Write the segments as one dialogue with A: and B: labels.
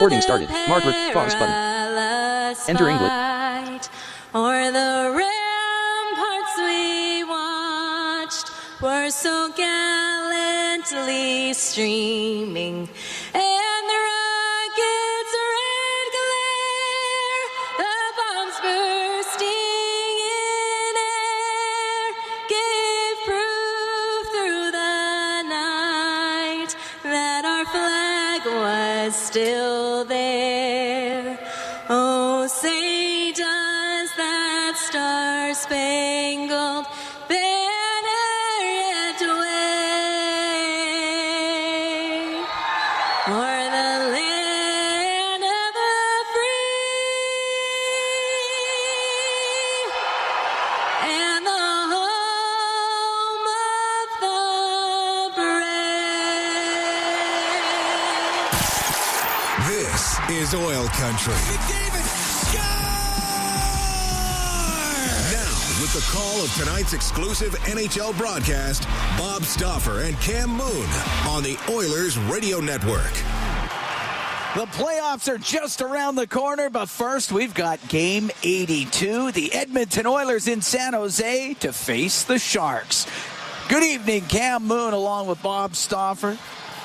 A: Recording started. Margaret, pause button. Enter English.
B: Or the ramparts we watched were so gallantly streaming, and the rockets' red glare, the bombs bursting in air, gave proof through the night that our flag was still there. Oh, say does that star-spangled banner yet wave o'er the land of the free and the home of the brave?
C: This is Oil Country. With the call of tonight's exclusive NHL broadcast, Bob Stauffer and Cam Moon on the Oilers Radio Network.
D: The playoffs are just around the corner, but first we've got Game 82. The Edmonton Oilers in San Jose to face the Sharks. Good evening, Cam Moon along with Bob Stauffer,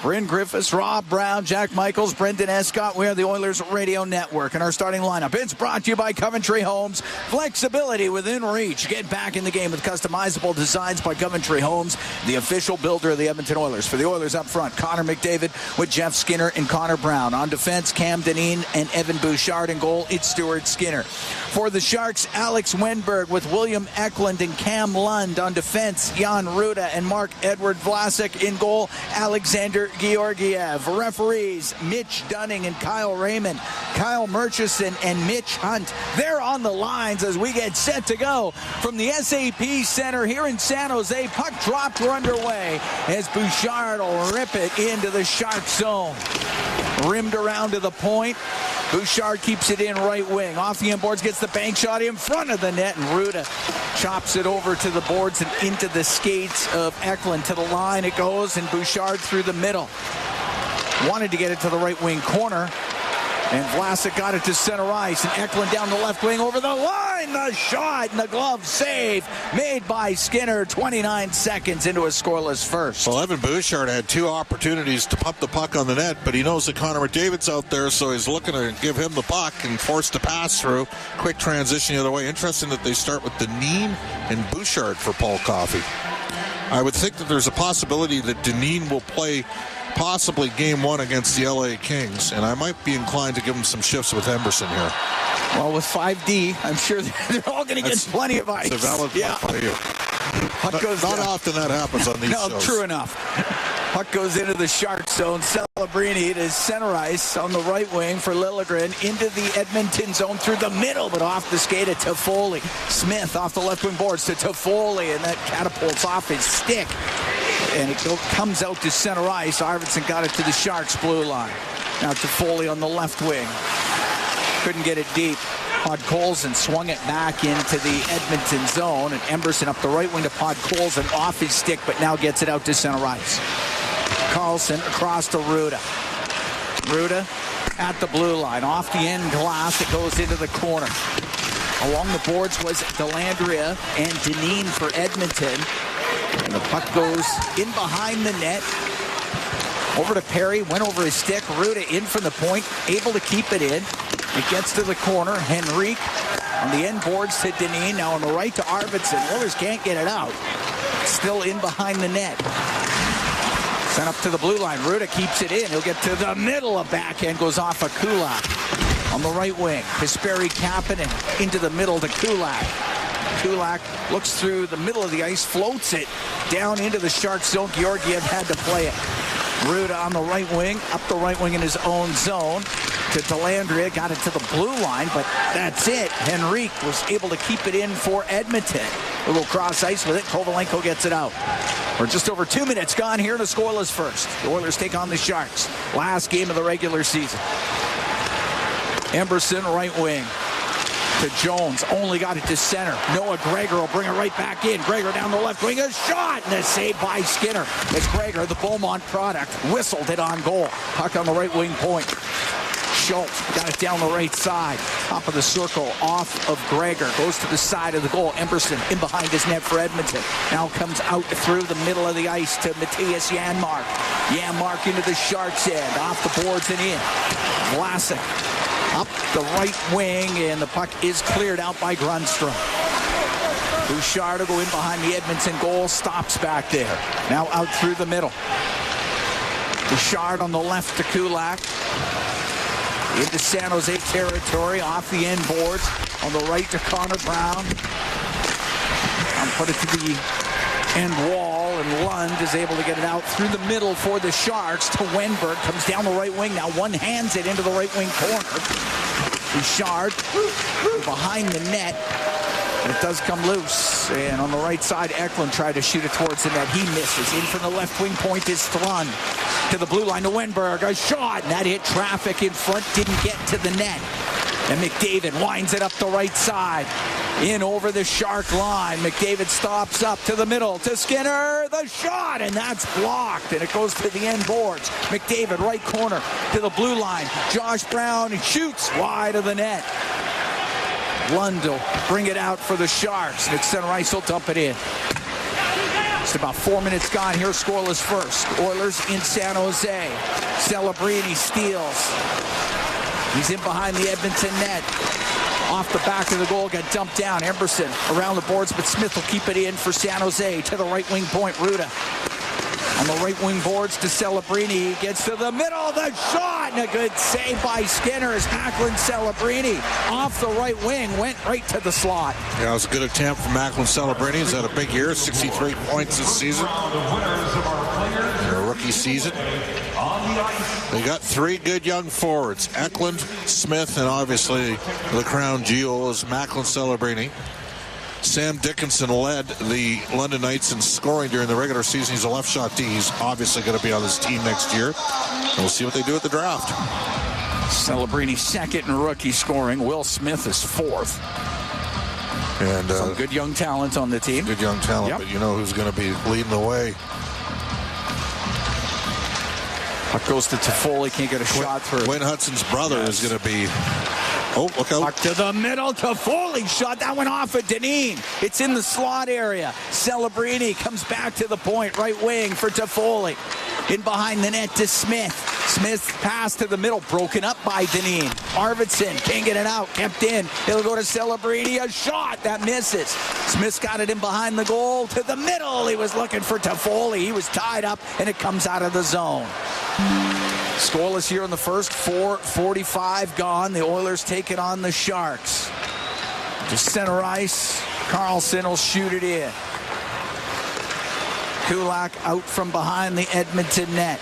D: Bryn Griffiths, Rob Brown, Jack Michaels, Brendan Escott. We are the Oilers Radio Network, and our starting lineup. It's brought to you by Coventry Homes. Flexibility within reach. Get back in the game with customizable designs by Coventry Homes, the official builder of the Edmonton Oilers. For the Oilers up front, Connor McDavid with Jeff Skinner and Connor Brown. On defense, Cam Dineen and Evan Bouchard. In goal, it's Stuart Skinner. For the Sharks, Alex Wenberg with William Eklund and Cam Lund. On defense, Jan Ruda and Mark-Edward Vlasic. In goal, Alexander Georgiev. Referees, Mitch Dunning and Kyle Raymond, Kyle Murchison and Mitch Hunt. They're on the lines as we get set to go from the SAP Center here in San Jose. Puck drop, we're underway as Bouchard will rip it into the Shark zone. Rimmed around to the point. Bouchard keeps it in right wing. Off the inboards, gets the bank shot in front of the net, and Ruda chops it over to the boards and into the skates of Eklund. To the line it goes, and Bouchard through the middle. Wanted to get it to the right wing corner, and Vlasic got it to center ice, and Eklund down the left wing over the line. The shot and the glove save made by Skinner 29 seconds into a scoreless first.
E: Well, Evan Bouchard had two opportunities to pump the puck on the net, but he knows that Connor McDavid's out there, so he's looking to give him the puck and force the pass through. Quick transition the other way. Interesting that they start with Dineen and Bouchard for Paul Coffey. I would think that there's a possibility that Dineen will play possibly game one against the LA Kings, and I might be inclined to give him some shifts with Emberson here.
D: Well, with 5D, I'm sure they're all going to get plenty of ice.
E: It's a valid point by you. Not often that happens on these shows.
D: No, true enough. Puck goes into the Shark zone. Celebrini to center ice on the right wing for Liljegren. Into the Edmonton zone through the middle, but off the skate of Toffoli. Smith off the left wing boards to Toffoli, and that catapults off his stick. And it comes out to center ice. Arvidsson got it to the Sharks' blue line. Now Toffoli on the left wing. Couldn't get it deep. Podkolzin swung it back into the Edmonton zone, and Emberson up the right wing to Podkolzin off his stick, but now gets it out to center ice. Carlson across to Ruda. Ruda at the blue line. Off the end glass, it goes into the corner. Along the boards was Dellandrea and Dineen for Edmonton. And the puck goes in behind the net. Over to Perry, went over his stick. Ruda in from the point, able to keep it in. It gets to the corner. Henrique on the end boards to Dineen. Now on the right to Arvidsson. Oilers can't get it out. Still in behind the net. Sent up to the blue line. Ruda keeps it in. He'll get to the middle of backhand. Goes off of Kulak. On the right wing, Kasperi Kapanen into the middle to Kulak. Kulak looks through the middle of the ice, floats it down into the Shark zone. Georgiev had to play it. Ruda on the right wing, up the right wing in his own zone to Dellandrea. Got it to the blue line, but that's it. Henrique was able to keep it in for Edmonton. A little cross ice with it. Kovalenko gets it out. We're just over 2 minutes gone here in a scoreless first. The Oilers take on the Sharks. Last game of the regular season. Emberson, right wing. To Jones, only got it to center. Noah Gregor will bring it right back in. Gregor down the left wing, a shot, and a save by Skinner. As Gregor, the Beaumont product, whistled it on goal. Puck on the right wing point. Schultz got it down the right side. Top of the circle, off of Gregor. Goes to the side of the goal. Emberson in behind his net for Edmonton. Now comes out through the middle of the ice to Matthias Janmark. Janmark into the Sharks' end. Off the boards and in. Vlasic up the right wing, and the puck is cleared out by Grundstrom. Bouchard will go in behind the Edmonton goal. Stops back there. Now out through the middle. Bouchard on the left to Kulak. Into San Jose territory, off the end boards. On the right to Connor Brown. And put it to the end wall, and Lund is able to get it out through the middle for the Sharks to Wenberg. Comes down the right wing. Now one hands it into the right wing corner. Bouchard behind the net. It does come loose, and on the right side, Eklund tried to shoot it towards the net. He misses. In from the left wing point is Thrun. To the blue line to Wenberg. A shot, and that hit traffic in front. Didn't get to the net. And McDavid winds it up the right side. In over the Shark line. McDavid stops up to the middle to Skinner. The shot, and that's blocked, and it goes to the end boards. McDavid, right corner to the blue line. Josh Brown shoots wide of the net. Lundell bring it out for the Sharks. Nick center ice will dump it in. Just about 4 minutes gone here, scoreless first. Oilers in San Jose. Celebrini steals. He's in behind the Edmonton net. Off the back of the goal, got dumped down. Emberson around the boards, but Smith will keep it in for San Jose. To the right wing point, Ruda. On the right wing boards to Celebrini. Gets to the middle. The shot. And a good save by Skinner as Macklin Celebrini off the right wing. Went right to the slot.
E: Yeah, it was a good attempt from Macklin Celebrini. He's had a big year. 63 points this season. A rookie season. They got three good young forwards. Eklund, Smith, and obviously the crown jewel is Macklin Celebrini. Sam Dickinson led the London Knights in scoring during the regular season. He's a left shot D. He's obviously going to be on this team next year. And we'll see what they do at the draft.
D: Celebrini second in rookie scoring. Will Smith is fourth.
E: And
D: some good young talent on the team.
E: Good young talent, yep. But you know who's going to be leading the way.
D: Puck goes to Toffoli. Can't get a shot through.
E: Wayne Hudson's brother is going to be... Oh, look out.
D: Puck to the middle. Toffoli shot. That went off of Dineen. It's in the slot area. Celebrini comes back to the point. Right wing for Toffoli. In behind the net to Smith. Smith pass to the middle. Broken up by Dineen. Arvidsson can't get it out. Kept in. It'll go to Celebrini. A shot. That misses. Smith's got it in behind the goal. To the middle. He was looking for Toffoli. He was tied up, and it comes out of the zone. Scoreless here in the first. 4:45 gone. The Oilers take it on the Sharks. To center ice. Carlson will shoot it in. Kulak out from behind the Edmonton net.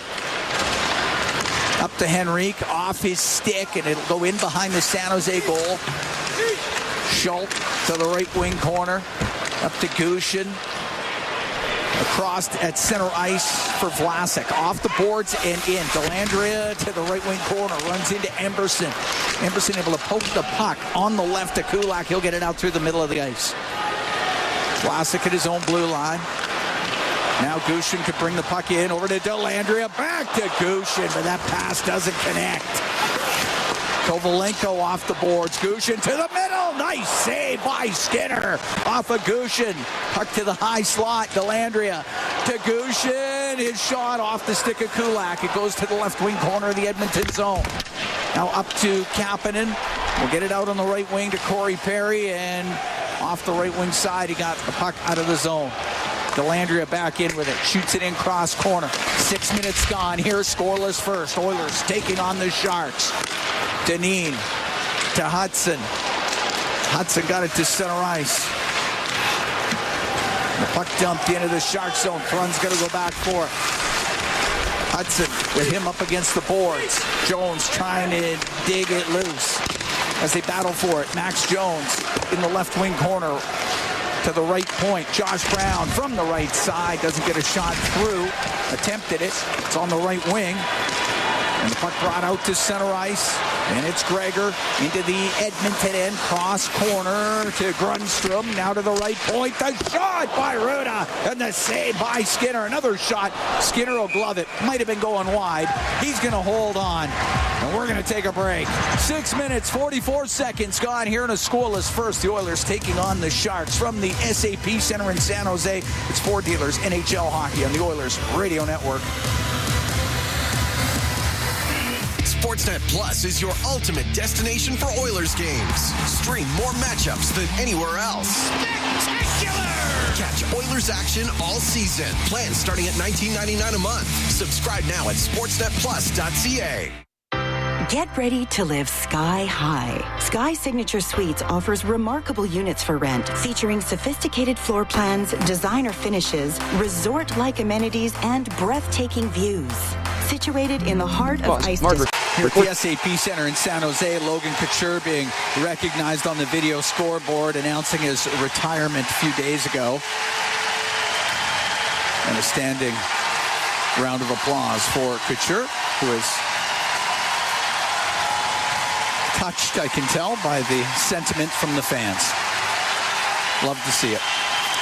D: Up to Henrique, off his stick, and it'll go in behind the San Jose goal. Schultz to the right wing corner. Up to Gushin. Across at center ice for Vlasic. Off the boards and in. Dellandrea to the right wing corner. Runs into Emberson. Emberson able to poke the puck on the left to Kulak. He'll get it out through the middle of the ice. Vlasic at his own blue line. Now Gushin could bring the puck in. Over to Dellandrea. Back to Gushin, but that pass doesn't connect. Kovalenko off the boards. Gushin to the middle. Nice save by Skinner. Off of Gushin. Puck to the high slot. Dellandrea to Gushin. His shot off the stick of Kulak. It goes to the left wing corner of the Edmonton zone. Now up to Kapanen. We'll get it out on the right wing to Corey Perry. And off the right wing side, he got the puck out of the zone. Dellandrea back in with it. Shoots it in cross corner. 6 minutes gone. Here's scoreless first. Oilers taking on the Sharks. Dineen to Hudson. Hudson got it to center ice. The puck dumped into the Shark zone. Thrun's going to go back for it. Hudson with him up against the boards. Jones trying to dig it loose as they battle for it. Max Jones in the left wing corner to the right point. Josh Brown from the right side. Doesn't get a shot through. Attempted it. It's on the right wing. And the puck brought out to center ice. And it's Gregor into the Edmonton end. Cross corner to Grundstrom. Now to the right point. The shot by Ruda. And the save by Skinner. Another shot. Skinner will glove it. Might have been going wide. He's going to hold on. And we're going to take a break. 6 minutes, 44 seconds gone here in a scoreless first. The Oilers taking on the Sharks from the SAP Center in San Jose. It's Ford Dealers NHL Hockey on the Oilers Radio Network.
F: Sportsnet Plus is your ultimate destination for Oilers games. Stream more matchups than anywhere else. Spectacular! Catch Oilers action all season. Plans starting at $19.99 a month. Subscribe now at sportsnetplus.ca.
G: Get ready to live sky high. Sky Signature Suites offers remarkable units for rent, featuring sophisticated floor plans, designer finishes, resort-like amenities, and breathtaking views. Situated in the heart of Ice District.
D: Here at the SAP Center in San Jose, Logan Couture being recognized on the video scoreboard, announcing his retirement a few days ago. And a standing round of applause for Couture, who is touched, I can tell, by the sentiment from the fans. Love to see it.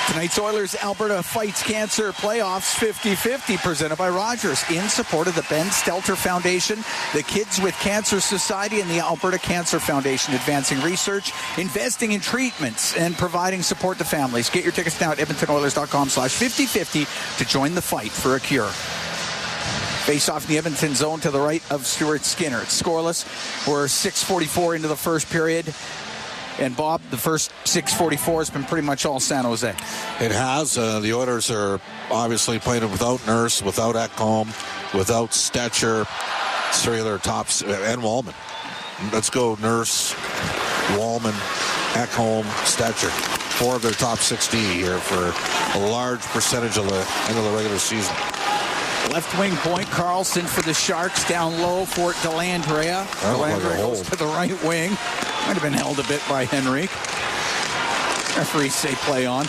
D: Tonight's Oilers Alberta Fights Cancer Playoffs 50-50 presented by Rogers in support of the Ben Stelter Foundation, the Kids with Cancer Society, and the Alberta Cancer Foundation, advancing research, investing in treatments, and providing support to families. Get your tickets now at edmontonoilers.com/5050 to join the fight for a cure. Face off in the Edmonton zone to the right of Stuart Skinner. It's scoreless. We're 6:44 into the first period. And Bob, the first 6:44 has been pretty much all San Jose.
E: It has. The Oilers are obviously playing without Nurse, without Ekholm, without Stetcher, three of their tops, and Wallman. Let's go Nurse, Wallman, Ekholm, Stetcher. Four of their top 60 here for a large percentage of the end of the regular season.
D: Left wing point, Carlson for the Sharks, down low for Dellandrea. Dellandrea goes to the right wing. Might have been held a bit by Henrique. Referees say play on.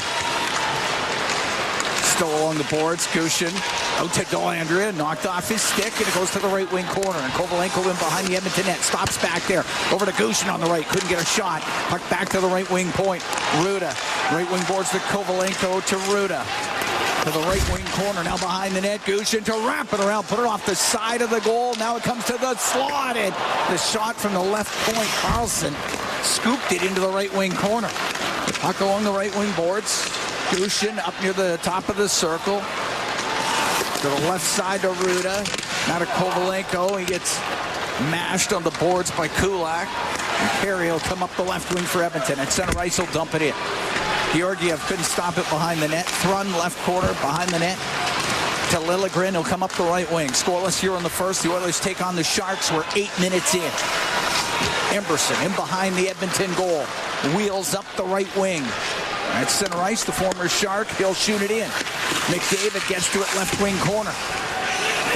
D: Still along the boards, Gushin out to Dellandrea, knocked off his stick, and it goes to the right wing corner. And Kovalenko in behind the Edmonton net, stops back there. Over to Gushin on the right, couldn't get a shot. Puck back to the right wing point. Ruda, right wing boards to Kovalenko to Ruda. To the right wing corner, now behind the net. Gushin to wrap it around, put it off the side of the goal. Now it comes to the slot. And the shot from the left point. Carlson scooped it into the right wing corner. The puck along the right wing boards. Gushin up near the top of the circle. To the left side to Ruda. Now to Kovalenko. He gets mashed on the boards by Kulak. And Carey will come up the left wing for Edmonton. And center ice will dump it in. Georgiev couldn't stop it behind the net. Thrun left corner behind the net to Liljegren. He'll come up the right wing. Scoreless here in the first. The Oilers take on the Sharks. We're 8 minutes in. Emberson in behind the Edmonton goal. Wheels up the right wing. At center ice, the former Shark. He'll shoot it in. McDavid gets to it left wing corner.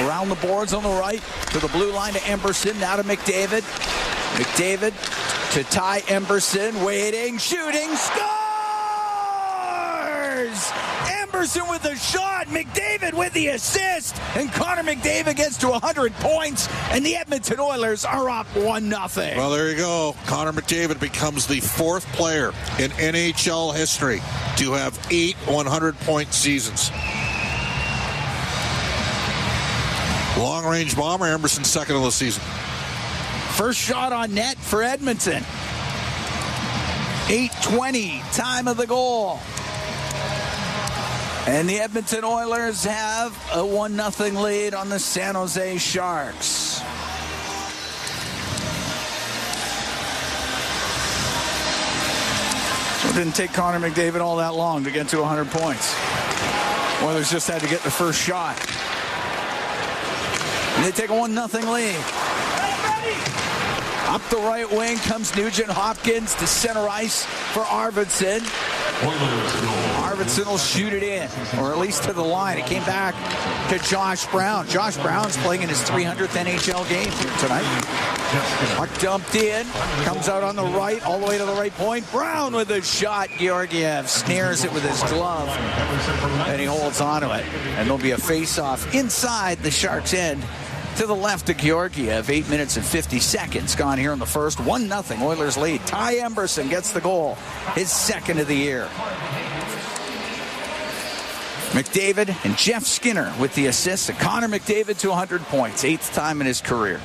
D: Around the boards on the right to the blue line to Emberson. Now to McDavid. McDavid to Ty Emberson. Waiting, shooting, scores! Emberson with the shot, McDavid with the assist, and Connor McDavid gets to 100 points, and the Edmonton Oilers are up 1-0.
E: Well, there you go. Connor McDavid becomes the fourth player in NHL history to have 8 100-point seasons. Long-range bomber, Emberson second of the season.
D: First shot on net for Edmonton. 8:20, time of the goal. And the Edmonton Oilers have a 1-0 lead on the San Jose Sharks. So it didn't take Connor McDavid all that long to get to 100 points. Oilers just had to get the first shot. And they take a 1-0 lead. Up the right wing comes Nugent Hopkins to center ice for Arvidsson. Arvidsson will shoot it in, or at least to the line. It came back to Josh Brown. Josh Brown's playing in his 300th NHL game here tonight. Puck dumped in, comes out on the right, all the way to the right point. Brown with a shot. Georgiev snares it with his glove, and he holds on to it. And there'll be a face-off inside the Sharks' end to the left of Georgiev. 8 minutes and 50 seconds gone here in the first. 1-0 Oilers lead. Ty Emberson gets the goal, his second of the year. McDavid and Jeff Skinner with the assists. And Connor McDavid to 100 points. 8th time in his career.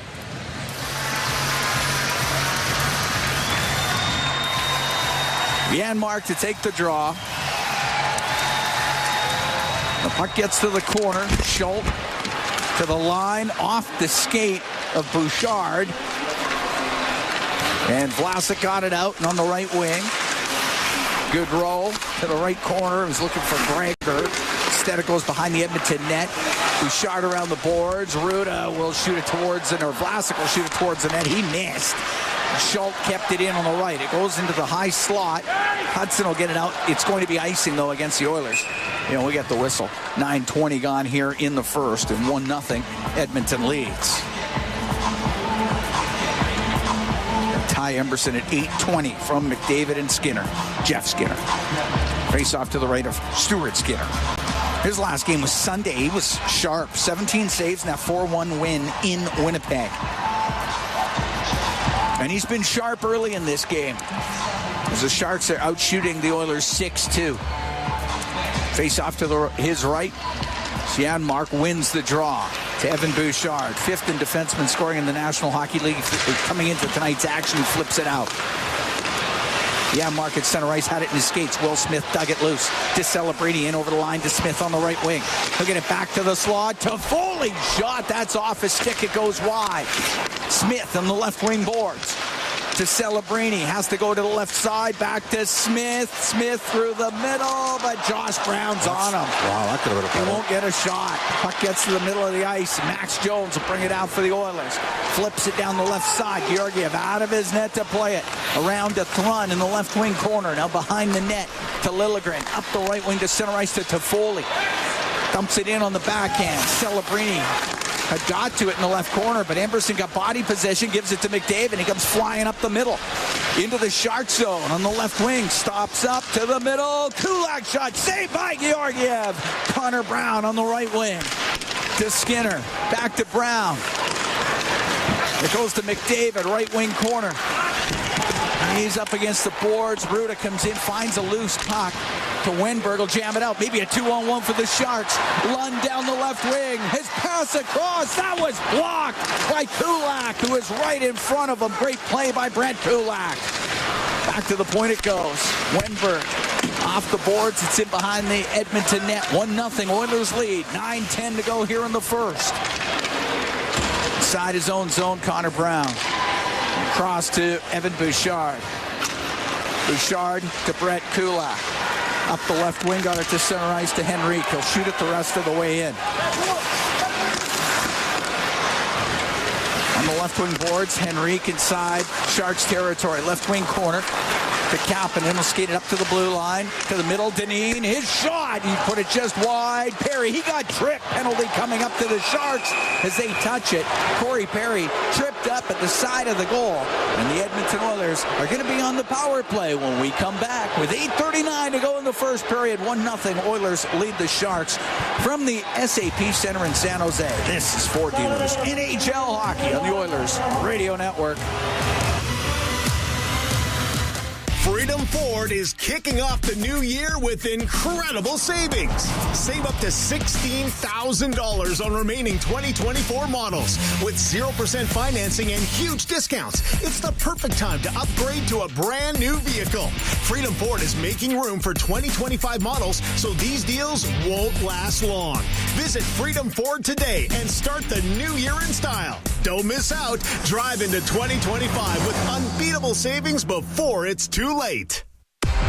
D: Janmark to take the draw. The puck gets to the corner. Schultz to the line, off the skate of Bouchard. And Vlasic got it out and on the right wing. Good roll to the right corner. He's looking for Gregor. Instead it goes behind the Edmonton net. Bouchard around the boards. Ruda will shoot it towards it, or Vlasic will shoot it towards the net. He missed. Schultz kept it in on the right. It goes into the high slot. Hudson will get it out. It's going to be icing, though, against the Oilers. You know, we got the whistle. 9:20 gone here in the first, and 1-0 Edmonton leads. Ty Emberson at 8:20 from McDavid and Skinner. Jeff Skinner. Face off to the right of Stuart Skinner. His last game was Sunday. He was sharp. 17 saves and that 4-1 win in Winnipeg. And he's been sharp early in this game, as the Sharks are out shooting the Oilers 6-2. Face off to his right. Janmark wins the draw to Evan Bouchard. 5th in defenseman scoring in the National Hockey League. Coming into tonight's action, he flips it out. Janmark at center ice had it in his skates. Will Smith dug it loose to Celebrini, in over the line to Smith on the right wing. He'll get it back to the slot. To Foley, shot. That's off his stick. It goes wide. Smith on the left wing boards to Celebrini. Has to go to the left side. Back to Smith. Smith through the middle, but Josh Brown's on him.
E: Wow, that could have been a
D: He
E: penalty.
D: won't get a shot. Puck gets to the middle of the ice. Max Jones will bring it out for the Oilers. Flips it down the left side. Georgiev out of his net to play it. Around to Thrun in the left wing corner. Now behind the net to Liljegren. Up the right wing to center ice to Toffoli. Dumps it in on the backhand. Celebrini had got to it in the left corner, but Emberson got body possession, gives it to McDavid. He comes flying up the middle into the Shark zone on the left wing. Stops up to the middle. Kulak shot saved by Georgiev. Connor Brown on the right wing to Skinner. Back to Brown. It goes to McDavid, right wing corner. He's up against the boards. Ruda comes in, finds a loose puck to Wenberg. Will jam it out. Maybe a 2-on-1 for the Sharks. Lund down the left wing. His pass across. That was blocked by Kulak, who is right in front of him. Great play by Brent Kulak. Back to the point it goes. Wenberg off the boards. It's in behind the Edmonton net. 1-0 Oilers lead. 9:10 to go here in the first. Inside his own zone, Connor Brown. Cross to Evan Bouchard. Bouchard to Brett Kulak. Up the left wing, got it to center ice to Henrique. He'll shoot it the rest of the way in. On the left wing boards, Henrique inside Sharks territory. Left wing corner to Kapanen. He'll skate it up to the blue line. To the middle, Dineen. His shot. He put it just wide. Perry, he got tripped. Penalty coming up to the Sharks as they touch it. Corey Perry tripped up at the side of the goal. And the Edmonton Oilers are going to be on the power play when we come back. With 8:39 to go in the first period. 1-0 Oilers lead the Sharks from the SAP Center in San Jose. This is Ford Dealers NHL Hockey on the Oilers Radio Network.
H: Freedom Ford is kicking off the new year with incredible savings. Save up to $16,000 on remaining 2024 models with 0% financing and huge discounts. It's the perfect time to upgrade to a brand new vehicle. Freedom Ford is making room for 2025 models, so these deals won't last long. Visit Freedom Ford today and start the new year in style. Don't miss out. Drive into 2025 with unbeatable savings before it's too late.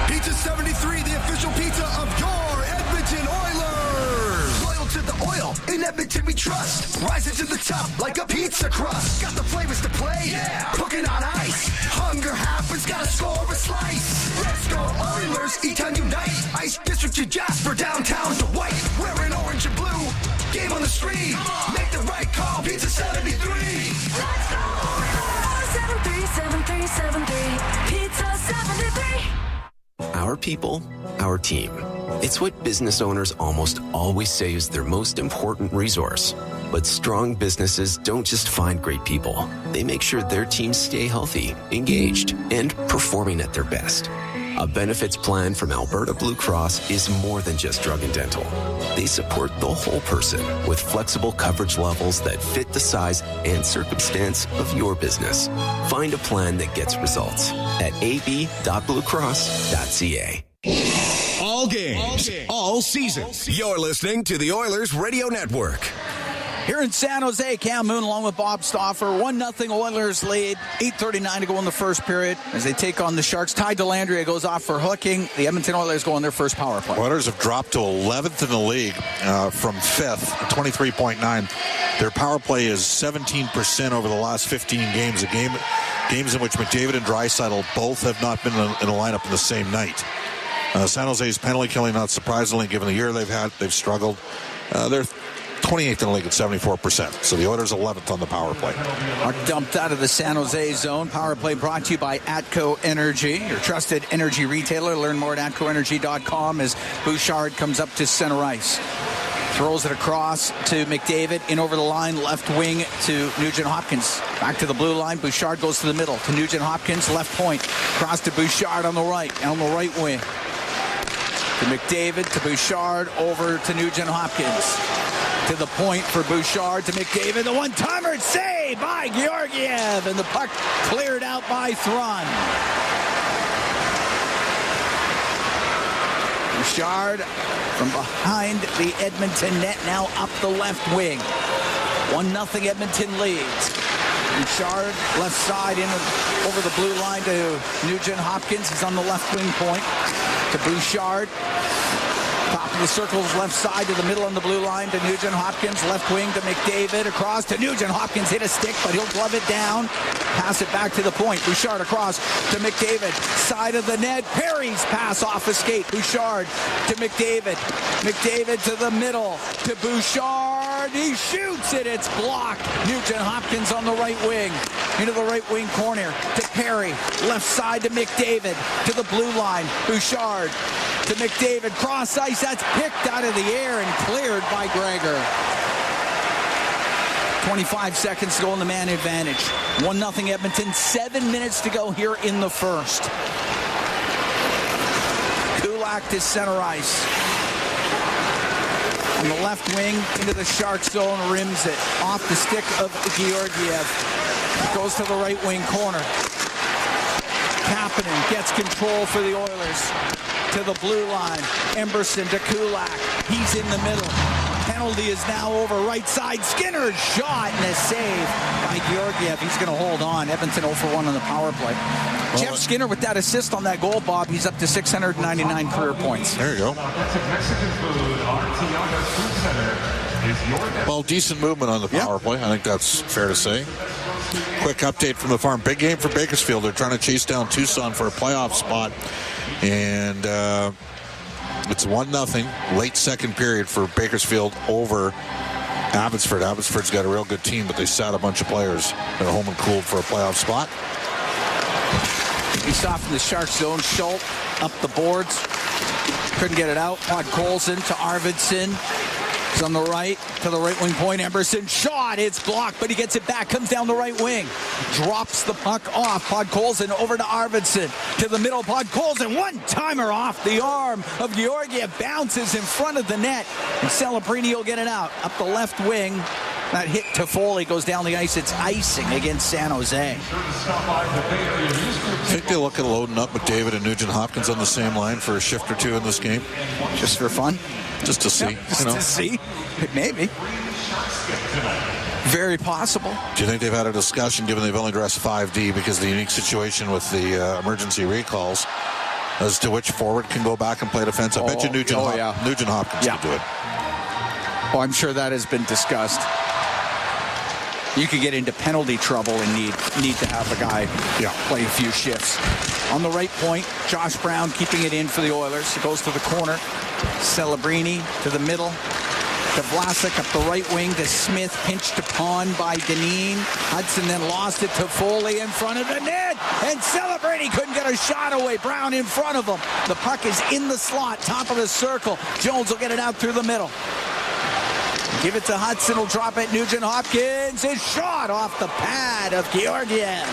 I: Pizza 73, the official pizza of your Edmonton Oilers. Loyal to the oil, in Edmonton we trust. Rising to the top like a pizza crust. Got the flavors to play, yeah. Cooking on ice. Hunger happens, gotta score a slice. Let's go Oilers, E-Town unite. Ice District to Jasper, downtown to White. Wearing orange and blue, game on the street. Make the right call, Pizza 73. Let's go Oilers. 737373, Pizza 73.
J: Our people, our team. It's what business owners almost always say is their most important resource. But strong businesses don't just find great people. They make sure their teams stay healthy, engaged, and performing at their best. A benefits plan from Alberta Blue Cross is more than just drug and dental. They support the whole person with flexible coverage levels that fit the size and circumstance of your business. Find a plan that gets results at ab.bluecross.ca.
C: All games, all season. You're listening to the Oilers Radio Network.
D: Here in San Jose, Cam Moon along with Bob Stauffer. 1-0 Oilers lead. 8:39 to go in the first period as they take on the Sharks. Ty Dellandrea goes off for hooking. The Edmonton Oilers go on their first power play.
E: Oilers have dropped to 11th in the league from 5th, 23.9. Their power play is 17% over the last 15 games. Games in which McDavid and Draisaitl both have not been in a lineup in the same night. San Jose's penalty killing, not surprisingly, given the year they've had. They've struggled. They're 28th in the league at 74%. So the Oilers 11th on the power play.
D: Are dumped out of the San Jose zone. Power play brought to you by Atco Energy, your trusted energy retailer. Learn more at atcoenergy.com as Bouchard comes up to center ice. Throws it across to McDavid, in over the line, left wing to Nugent-Hopkins. Back to the blue line, Bouchard goes to the middle to Nugent-Hopkins, left point. Cross to Bouchard on the right wing. To McDavid, to Bouchard, over to Nugent-Hopkins. To the point for Bouchard, to McDavid. The one-timer saved by Georgiev, and the puck cleared out by Thron. Bouchard from behind the Edmonton net, now up the left wing. 1-0 Edmonton leads. Bouchard left side in over the blue line to Nugent-Hopkins. He's on the left wing point. To Bouchard. Top of the circles, left side to the middle on the blue line to Nugent-Hopkins. Left wing to McDavid. Across to Nugent-Hopkins. Hit a stick, but he'll glove it down. Pass it back to the point. Bouchard across to McDavid. Side of the net. Perry's pass off a skate. Bouchard to McDavid. McDavid to the middle to Bouchard. He shoots it. It's blocked. Nugent-Hopkins on the right wing. Into the right wing corner to Perry. Left side to McDavid. To the blue line. Bouchard to McDavid. Cross ice. That's picked out of the air and cleared by Gregor. 25 seconds to go in the man advantage. 1-0 Edmonton. 7 minutes to go here in the first. Kulak to center ice. On the left wing into the Shark zone, rims it. Off the stick of Georgiev. Goes to the right wing corner. Kapanen gets control for the Oilers. To the blue line. Emberson to Kulak. He's in the middle. Penalty is now over right side. Skinner's shot and a save by Georgiev. He's going to hold on. Edmonton 0 for 1 on the power play. Well, Jeff Skinner with that assist on that goal, Bob. He's up to 699 career points.
E: There you go. Well, decent movement on the power play. I think that's fair to say. Quick update from the farm. Big game for Bakersfield. They're trying to chase down Tucson for a playoff spot. And it's 1-0 late second period for Bakersfield over Abbotsford. Abbotsford's got a real good team, but they sat a bunch of players that are home and cooled for a playoff spot.
D: He's off in the Shark zone. Schultz up the boards. Couldn't get it out. Podkolzin to Arvidsson. He's on the right, to the right wing point. Emberson shot. It's blocked, but he gets it back. Comes down the right wing. Drops the puck off. Podkolzin over to Arvidsson. To the middle. Podkolzin. One-timer off the arm of Georgiev. Bounces in front of the net. And Celebrini will get it out. Up the left wing. That hit to Foley goes down the ice. It's icing against San Jose.
E: I think they look at loading up McDavid and Nugent-Hopkins on the same line for a shift or two in this game.
D: Just for fun?
E: Just to see.
D: Just to see. Maybe. Very possible.
E: Do you think they've had a discussion, given they've only dressed 5D because of the unique situation with the emergency recalls, as to which forward can go back and play defense? I bet you Nugent-Hopkins can do it.
D: Oh, I'm sure that has been discussed. You could get into penalty trouble and need to have a guy play a few shifts. On the right point, Josh Brown keeping it in for the Oilers. It goes to the corner. Celebrini to the middle. To Vlasic up the right wing to Smith. Pinched upon by Dineen. Hudson then lost it to Foley in front of the net. And Celebrini couldn't get a shot away. Brown in front of him. The puck is in the slot, top of the circle. Jones will get it out through the middle. Give it to Hudson. Will drop it. Nugent Hopkins. His shot off the pad of Georgiev.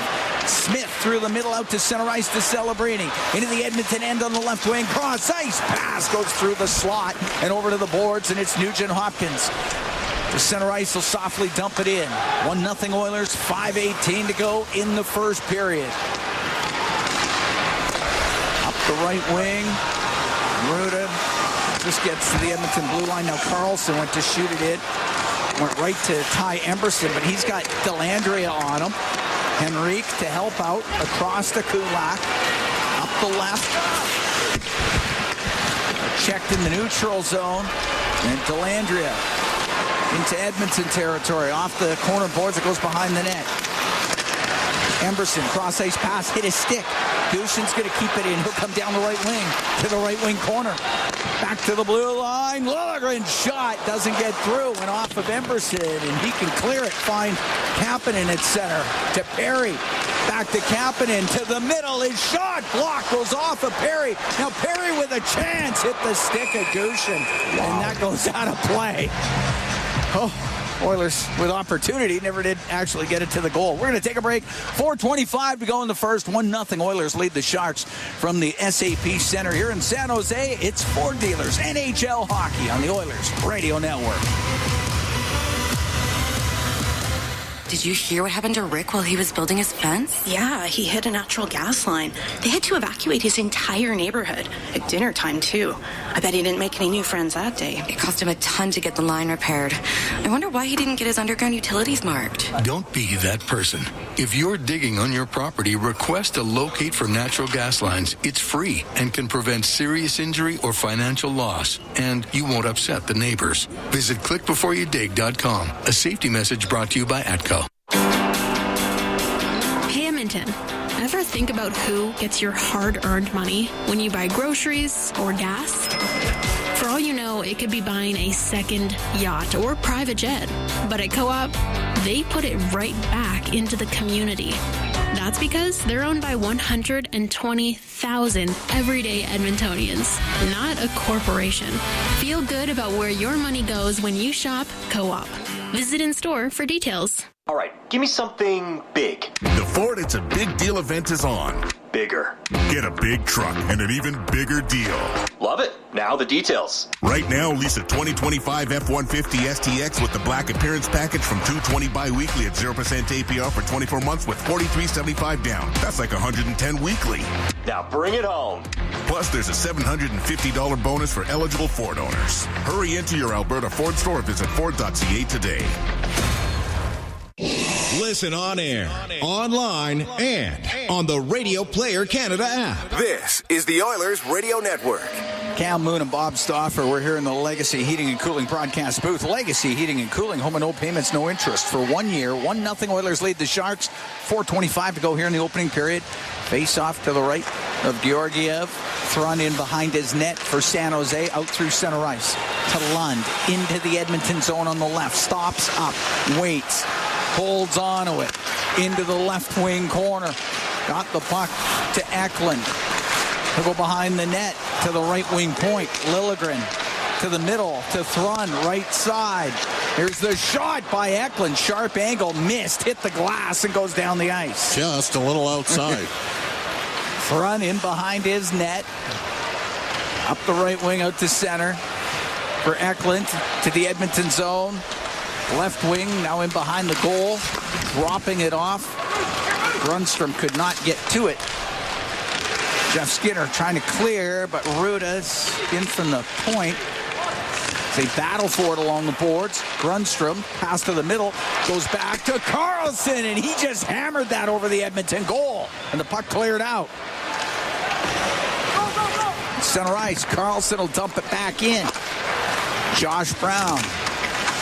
D: Smith through the middle out to center ice to Celebrini. Into the Edmonton end on the left wing. Cross ice pass goes through the slot and over to the boards, and it's Nugent Hopkins. The center ice will softly dump it in. 1-0 Oilers, 5:18 to go in the first period. Up the right wing. Ruda just gets to the Edmonton blue line. Now Carlson went to shoot it in. Went right to Ty Emberson, but he's got Dellandrea on him. Henrique to help out across to Kulak. Up the left. Checked in the neutral zone. And Dellandrea into Edmonton territory. Off the corner boards, it goes behind the net. Emberson, cross-ice pass, hit his stick. Dushin's going to keep it in. He'll come down the right wing to the right wing corner. Back to the blue line. Liljegren shot. Doesn't get through. Went off of Emberson, and he can clear it. Find Kapanen at center. To Perry. Back to Kapanen. To the middle. His shot. Block goes off of Perry. Now Perry with a chance. Hit the stick of Dushin. And that goes out of play. Oh. Oilers with opportunity, never did actually get it to the goal. We're going to take a break. 4:25 to go in the first. 1-0 Oilers lead the Sharks from the SAP Center here in San Jose. It's Ford Dealers NHL Hockey on the Oilers Radio Network.
K: Did you hear what happened to Rick while he was building his fence?
L: Yeah, he hit a natural gas line. They had to evacuate his entire neighborhood at dinner time, too. I bet he didn't make any new friends that day.
K: It cost him a ton to get the line repaired. I wonder why he didn't get his underground utilities marked.
M: Don't be that person. If you're digging on your property, request a locate for natural gas lines. It's free and can prevent serious injury or financial loss. And you won't upset the neighbors. Visit clickbeforeyoudig.com. A safety message brought to you by ATCO.
N: Hey, Edmonton. Ever think about who gets your hard-earned money when you buy groceries or gas? For all you know, it could be buying a second yacht or private jet. But at Co-op, they put it right back into the community. That's because they're owned by 120,000 everyday Edmontonians, not a corporation. Feel good about where your money goes when you shop Co-op. Visit in-store for details.
O: All right, give me something big.
P: The Ford It's a Big Deal event is on.
O: Bigger.
P: Get a big truck and an even bigger deal.
O: Love it. Now the details.
P: Right now, lease a 2025 F-150 STX with the black appearance package from $220 bi-weekly at 0% APR for 24 months with $43.75 down. That's like $110 weekly.
O: Now bring it home.
P: Plus, there's a $750 bonus for eligible Ford owners. Hurry into your Alberta Ford store or visit Ford.ca today.
C: Listen on air, online, and on the Radio Player Canada app.
I: This is the Oilers Radio Network.
D: Cam Moon and Bob Stauffer. We're here in the Legacy Heating and Cooling broadcast booth. Legacy Heating and Cooling, home and no payments, no interest for 1 year. 1-0 Oilers lead the Sharks. 4:25 to go here in the opening period. Face off to the right of Georgiev. Thrown in behind his net for San Jose. Out through center ice to Lund. Into the Edmonton zone on the left. Stops up. Waits. Holds on to it. Into the left wing corner. Got the puck to Eklund. He'll go behind the net to the right wing point. Liljegren to the middle to Thrun, right side. Here's the shot by Eklund. Sharp angle, missed, hit the glass and goes down the ice.
E: Just a little outside.
D: Thrun in behind his net. Up the right wing out to center for Eklund to the Edmonton zone. Left wing now in behind the goal. Dropping it off. Grundstrom could not get to it. Jeff Skinner trying to clear, but Ruda's in from the point. They battle for it along the boards. Grundstrom, pass to the middle, goes back to Carlson, and he just hammered that over the Edmonton goal. And the puck cleared out. Center ice, Carlson will dump it back in. Josh Brown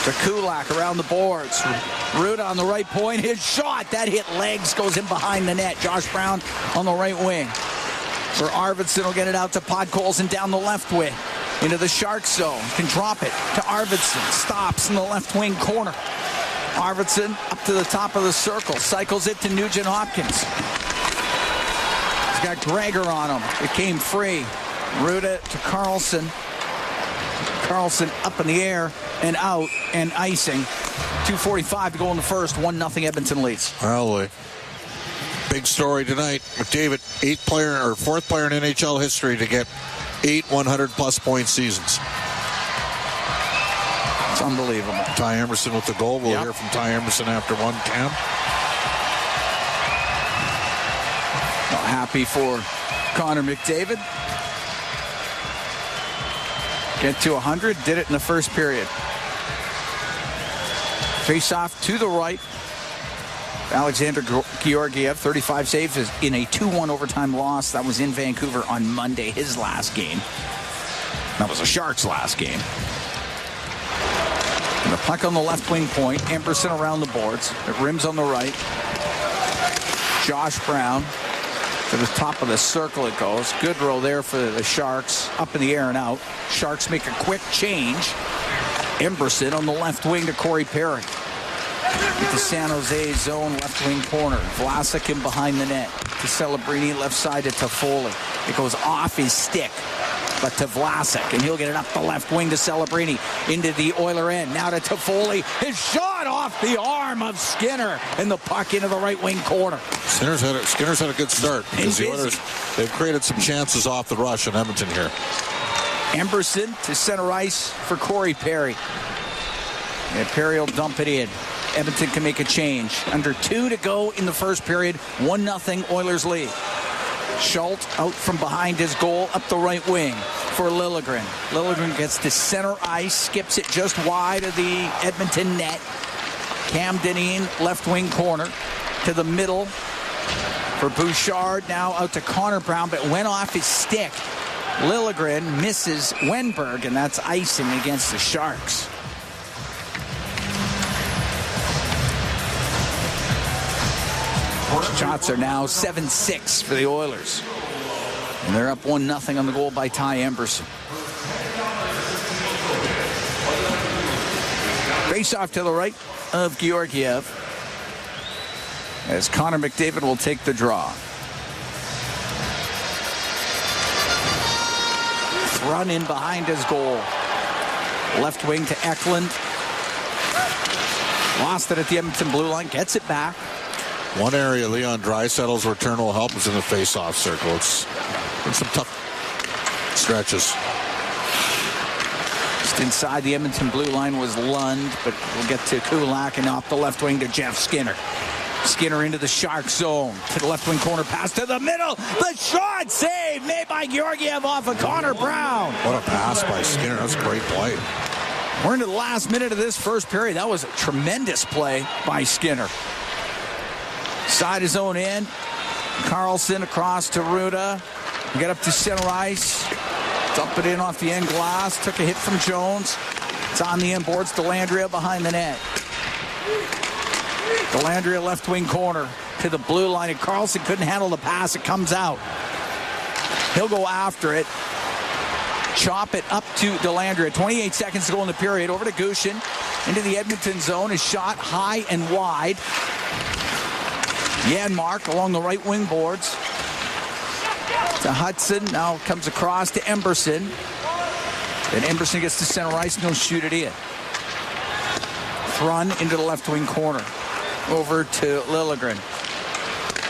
D: to Kulak around the boards. Ruda on the right point, his shot, that hit legs, goes in behind the net. Josh Brown on the right wing. Where Arvidsson will get it out to Podkolzin down the left wing. Into the Sharks zone. Can drop it to Arvidsson. Stops in the left wing corner. Arvidsson up to the top of the circle. Cycles it to Nugent Hopkins. He's got Gregor on him. It came free. Ruda to Carlson. Carlson up in the air and out and icing. 2:45 to go in the first. 1-0 Edmonton leads.
E: Well, big story tonight. McDavid, fourth player in NHL history to get 8 100-plus point seasons.
D: It's unbelievable.
E: Ty Emerson with the goal. We'll hear from Ty Emerson after one, Cam.
D: Well, happy for Connor McDavid. Get to 100. Did it in the first period. Face off to the right. Alexander Georgiev, 35 saves in a 2-1 overtime loss. That was in Vancouver on Monday, his last game. That was the Sharks' last game. And the puck on the left wing point. Amberson around the boards. It rims on the right. Josh Brown to the top of the circle it goes. Good row there for the Sharks. Up in the air and out. Sharks make a quick change. Emberson on the left wing to Corey Perry. The San Jose zone left wing corner. Vlasic in behind the net. To Celebrini left side to Toffoli. It goes off his stick, but to Vlasic, and he'll get it up the left wing to Celebrini into the Oiler end. Now to Toffoli. His shot off the arm of Skinner, and the puck into the right wing corner.
E: Skinner's had a good start because the Oilers, they've created some chances off the rush in Edmonton here.
D: Emberson to center ice for Corey Perry. And Perry will dump it in. Edmonton can make a change. Under 2 to go in the first period. 1-0 Oilers lead. Schultz out from behind his goal up the right wing for Liljegren. Liljegren gets to center ice, skips it just wide of the Edmonton net. Cam Dineen left wing corner to the middle for Bouchard. Now out to Connor Brown, but went off his stick. Liljegren misses Wenberg, and that's icing against the Sharks. Shots are now 7-6 for the Oilers. And they're up 1-0 on the goal by Ty Emberson. Face off to the right of Georgiev as Connor McDavid will take the draw. Run in behind his goal. Left wing to Eklund. Lost it at the Edmonton blue line. Gets it back.
E: One area Leon Draisaitl's return will help is in the face-off circle. It's been some tough stretches.
D: Just inside the Edmonton blue line was Lund, but we'll get to Kulak and off the left wing to Jeff Skinner. Skinner into the Shark zone. To the left wing corner, pass to the middle. The shot save made by Georgiev off of Connor Brown.
E: What a pass by Skinner. That's a great play.
D: We're into the last minute of this first period. That was a tremendous play by Skinner. Side his own end. Carlson across to Ruda. Get up to center ice. Dump it in off the end glass. Took a hit from Jones. It's on the end boards. Dellandrea behind the net. Dellandrea left wing corner to the blue line. And Carlson couldn't handle the pass. It comes out. He'll go after it. Chop it up to Dellandrea. 28 seconds to go in the period. Over to Gushin. Into the Edmonton zone. His shot high and wide. Janmark along the right wing boards. To Hudson. Now comes across to Emberson. Then Emberson gets to center ice and he'll shoot it in. Thrun into the left wing corner. Over to Liljegren.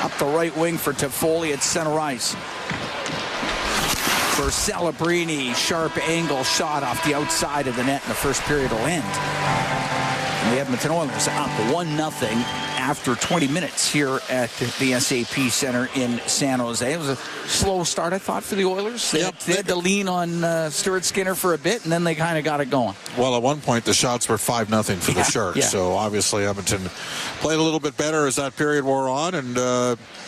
D: Up the right wing for Toffoli at center ice. For Celebrini, sharp angle shot off the outside of the net, and the first period will end. And the Edmonton Oilers up 1-0 after 20 minutes here at the SAP Center in San Jose. It was a slow start, I thought, for the Oilers. They had to lean on Stuart Skinner for a bit, and then they kind of got it going.
E: Well, at one point, the shots were 5-0 for the Sharks. So obviously Edmonton played a little bit better as that period wore on, and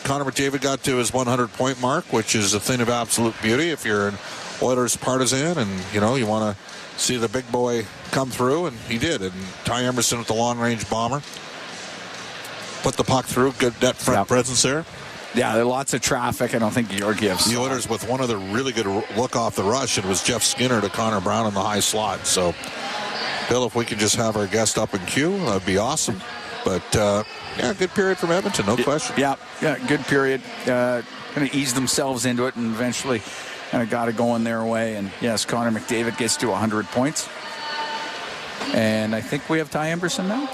E: Connor McDavid got to his 100-point mark, which is a thing of absolute beauty if you're an Oilers partisan and, you want to see the big boy come through, and he did. And Ty Emerson with the long-range bomber. Put the puck through. Good net front presence there.
D: Yeah, there are lots of traffic. I don't think Georgiev's.
E: The Oilers with one other really good look off the rush. It was Jeff Skinner to Connor Brown in the high slot. So, Bill, if we could just have our guest up in queue, that'd be awesome. But, good period from Edmonton, no question.
D: Yeah, good period. Going to ease themselves into it and eventually kind of got it going their way. And yes, Connor McDavid gets to 100 points. And I think we have Ty Emberson now.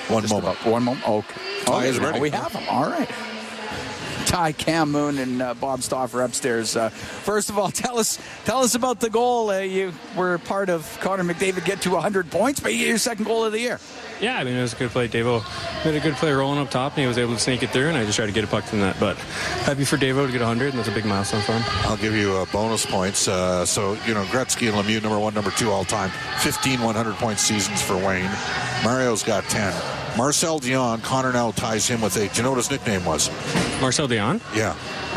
E: One moment.
D: Okay.
E: Ty is ready.
D: We have him. All right. Ty, Cam Moon, and Bob Stauffer upstairs. First of all, tell us about the goal. You were part of Connor McDavid get to 100 points, but you get your second goal of the year.
Q: Yeah, I mean, it was a good play. Davo made a good play rolling up top, and he was able to sneak it through, and I just tried to get a puck to the net. But happy for Davo to get 100, and that's a big milestone for him.
E: I'll give you bonus points. So, Gretzky and Lemieux, number 1, number 2 all time. 15 100-point seasons for Wayne. Mario's got 10. Marcel Dion, Connor now ties him with 8. Do you know what his nickname was?
Q: Marcel Dion?
E: Yeah.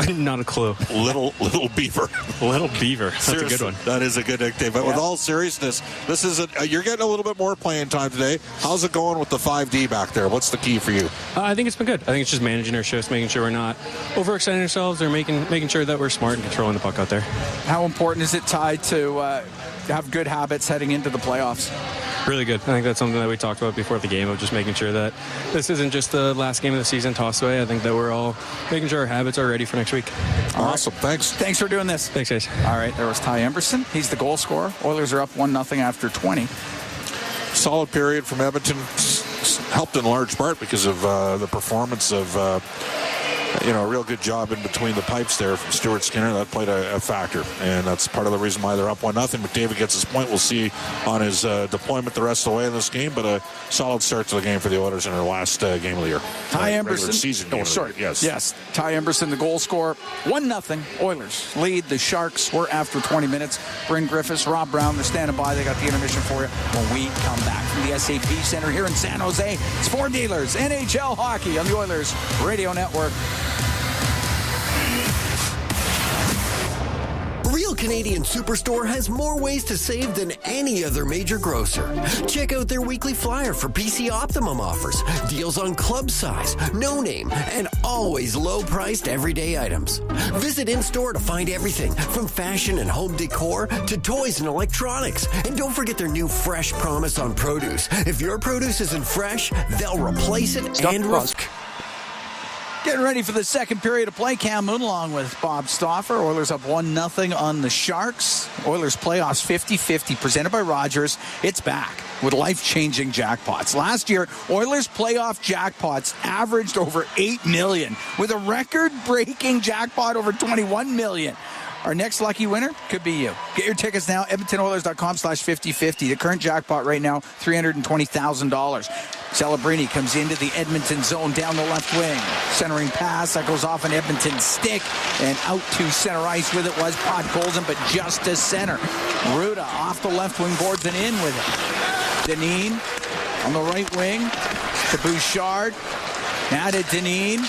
Q: Not a clue.
E: Little Beaver.
Q: Little Beaver. That's
E: Seriously,
Q: a good one.
E: That is a good nickname. But with all seriousness, this is you're getting a little bit more playing time today. How's it going with the 5D back there? What's the key for you?
Q: I think it's been good. I think it's just managing our shifts, making sure we're not overextending ourselves, or making sure that we're smart and controlling the puck out there.
D: How important is it, Ty, to have good habits heading into the playoffs?
Q: Really good. I think that's something that we talked about before the game, of just making sure that this isn't just the last game of the season tossed away. I think that we're all making sure our habits are ready for next week.
E: Awesome.
D: Right. Thanks for doing this.
Q: Thanks, guys.
D: All right, there was Ty Emberson. He's the goal scorer. Oilers are up 1-0 after 20.
E: Solid period from Edmonton, helped in large part because of the performance of a real good job in between the pipes there from Stuart Skinner. That played a factor, and that's part of the reason why they're up 1-0. McDavid gets his point. We'll see on his deployment the rest of the way in this game, but a solid start to the game for the Oilers in their last game of the year.
D: Ty Emberson.
E: Season game
D: Yes. Ty Emberson, the goal scorer. 1-0. Oilers lead the Sharks. We're after 20 minutes. Bryn Griffiths, Rob Brown, they're standing by. They got the intermission for you when we come back from the SAP Center here in San Jose. It's Four Dealers, NHL Hockey on the Oilers Radio Network.
F: Real Canadian Superstore has more ways to save than any other major grocer. Check out their weekly flyer for PC Optimum offers, deals on club size, no name, and always low-priced everyday items. Visit in-store to find everything from fashion and home decor to toys and electronics. And don't forget their new Fresh Promise on produce. If your produce isn't fresh, they'll replace it
D: Getting ready for the second period of play. Cam Moon along with Bob Stauffer. Oilers up 1-0 on the Sharks. Oilers playoffs 50-50 presented by Rogers. It's back with life-changing jackpots. Last year, Oilers playoff jackpots averaged over $8 million with a record-breaking jackpot over $21 million. Our next lucky winner could be you. Get your tickets now, EdmontonOilers.com/5050. The current jackpot right now, $320,000. Celebrini comes into the Edmonton zone down the left wing. Centering pass that goes off an Edmonton stick and out to center ice with it was Podkolzin, but just to center. Ruda off the left wing boards and in with it. Dineen on the right wing to Bouchard. Now to Dineen.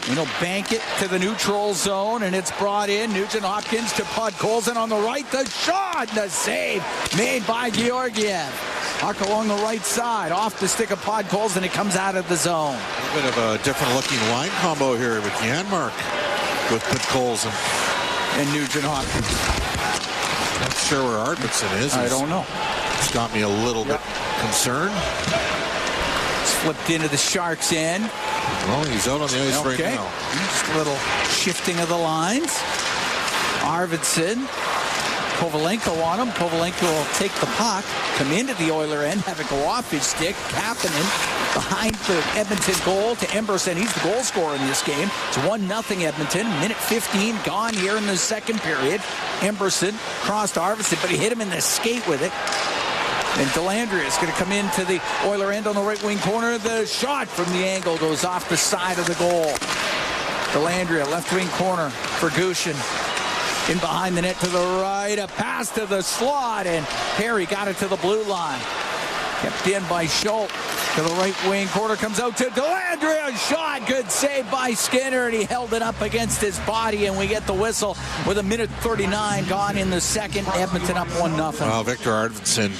D: And he'll bank it to the neutral zone, and it's brought in. Nugent-Hopkins to Podkolzin on the right. The shot, the save made by Georgiev. Puck along the right side, off the stick of Podkolzin, it comes out of the zone.
E: A bit of a different-looking line combo here with Janmark with Podkolzin.
D: And Nugent-Hopkins.
E: Not sure where Arvidsson is.
D: I don't know.
E: It's got me a little bit concerned.
D: It's flipped into the Sharks' end.
E: Well, he's out on the ice right now.
D: Just a little shifting of the lines. Arvidsson. Kovalenko on him. Kovalenko will take the puck, come into the Oiler end, have it go off his stick. Kapanen behind the Edmonton goal to Emberson. He's the goal scorer in this game. It's 1-0 Edmonton. Minute 15 gone here in the second period. Emberson crossed to Arvidsson, but he hit him in the skate with it. And Delandria is going to come into the Oiler end on the right wing corner. The shot from the angle goes off the side of the goal. Delandria, left wing corner for Gushin. In behind the net to the right. A pass to the slot. And Perry got it to the blue line. Kept in by Schultz. To the right wing corner comes out to Delandria. Shot. Good save by Skinner. And he held it up against his body. And we get the whistle with a minute 39 gone in the second. Edmonton up 1-0.
E: Well, Victor Arvidsson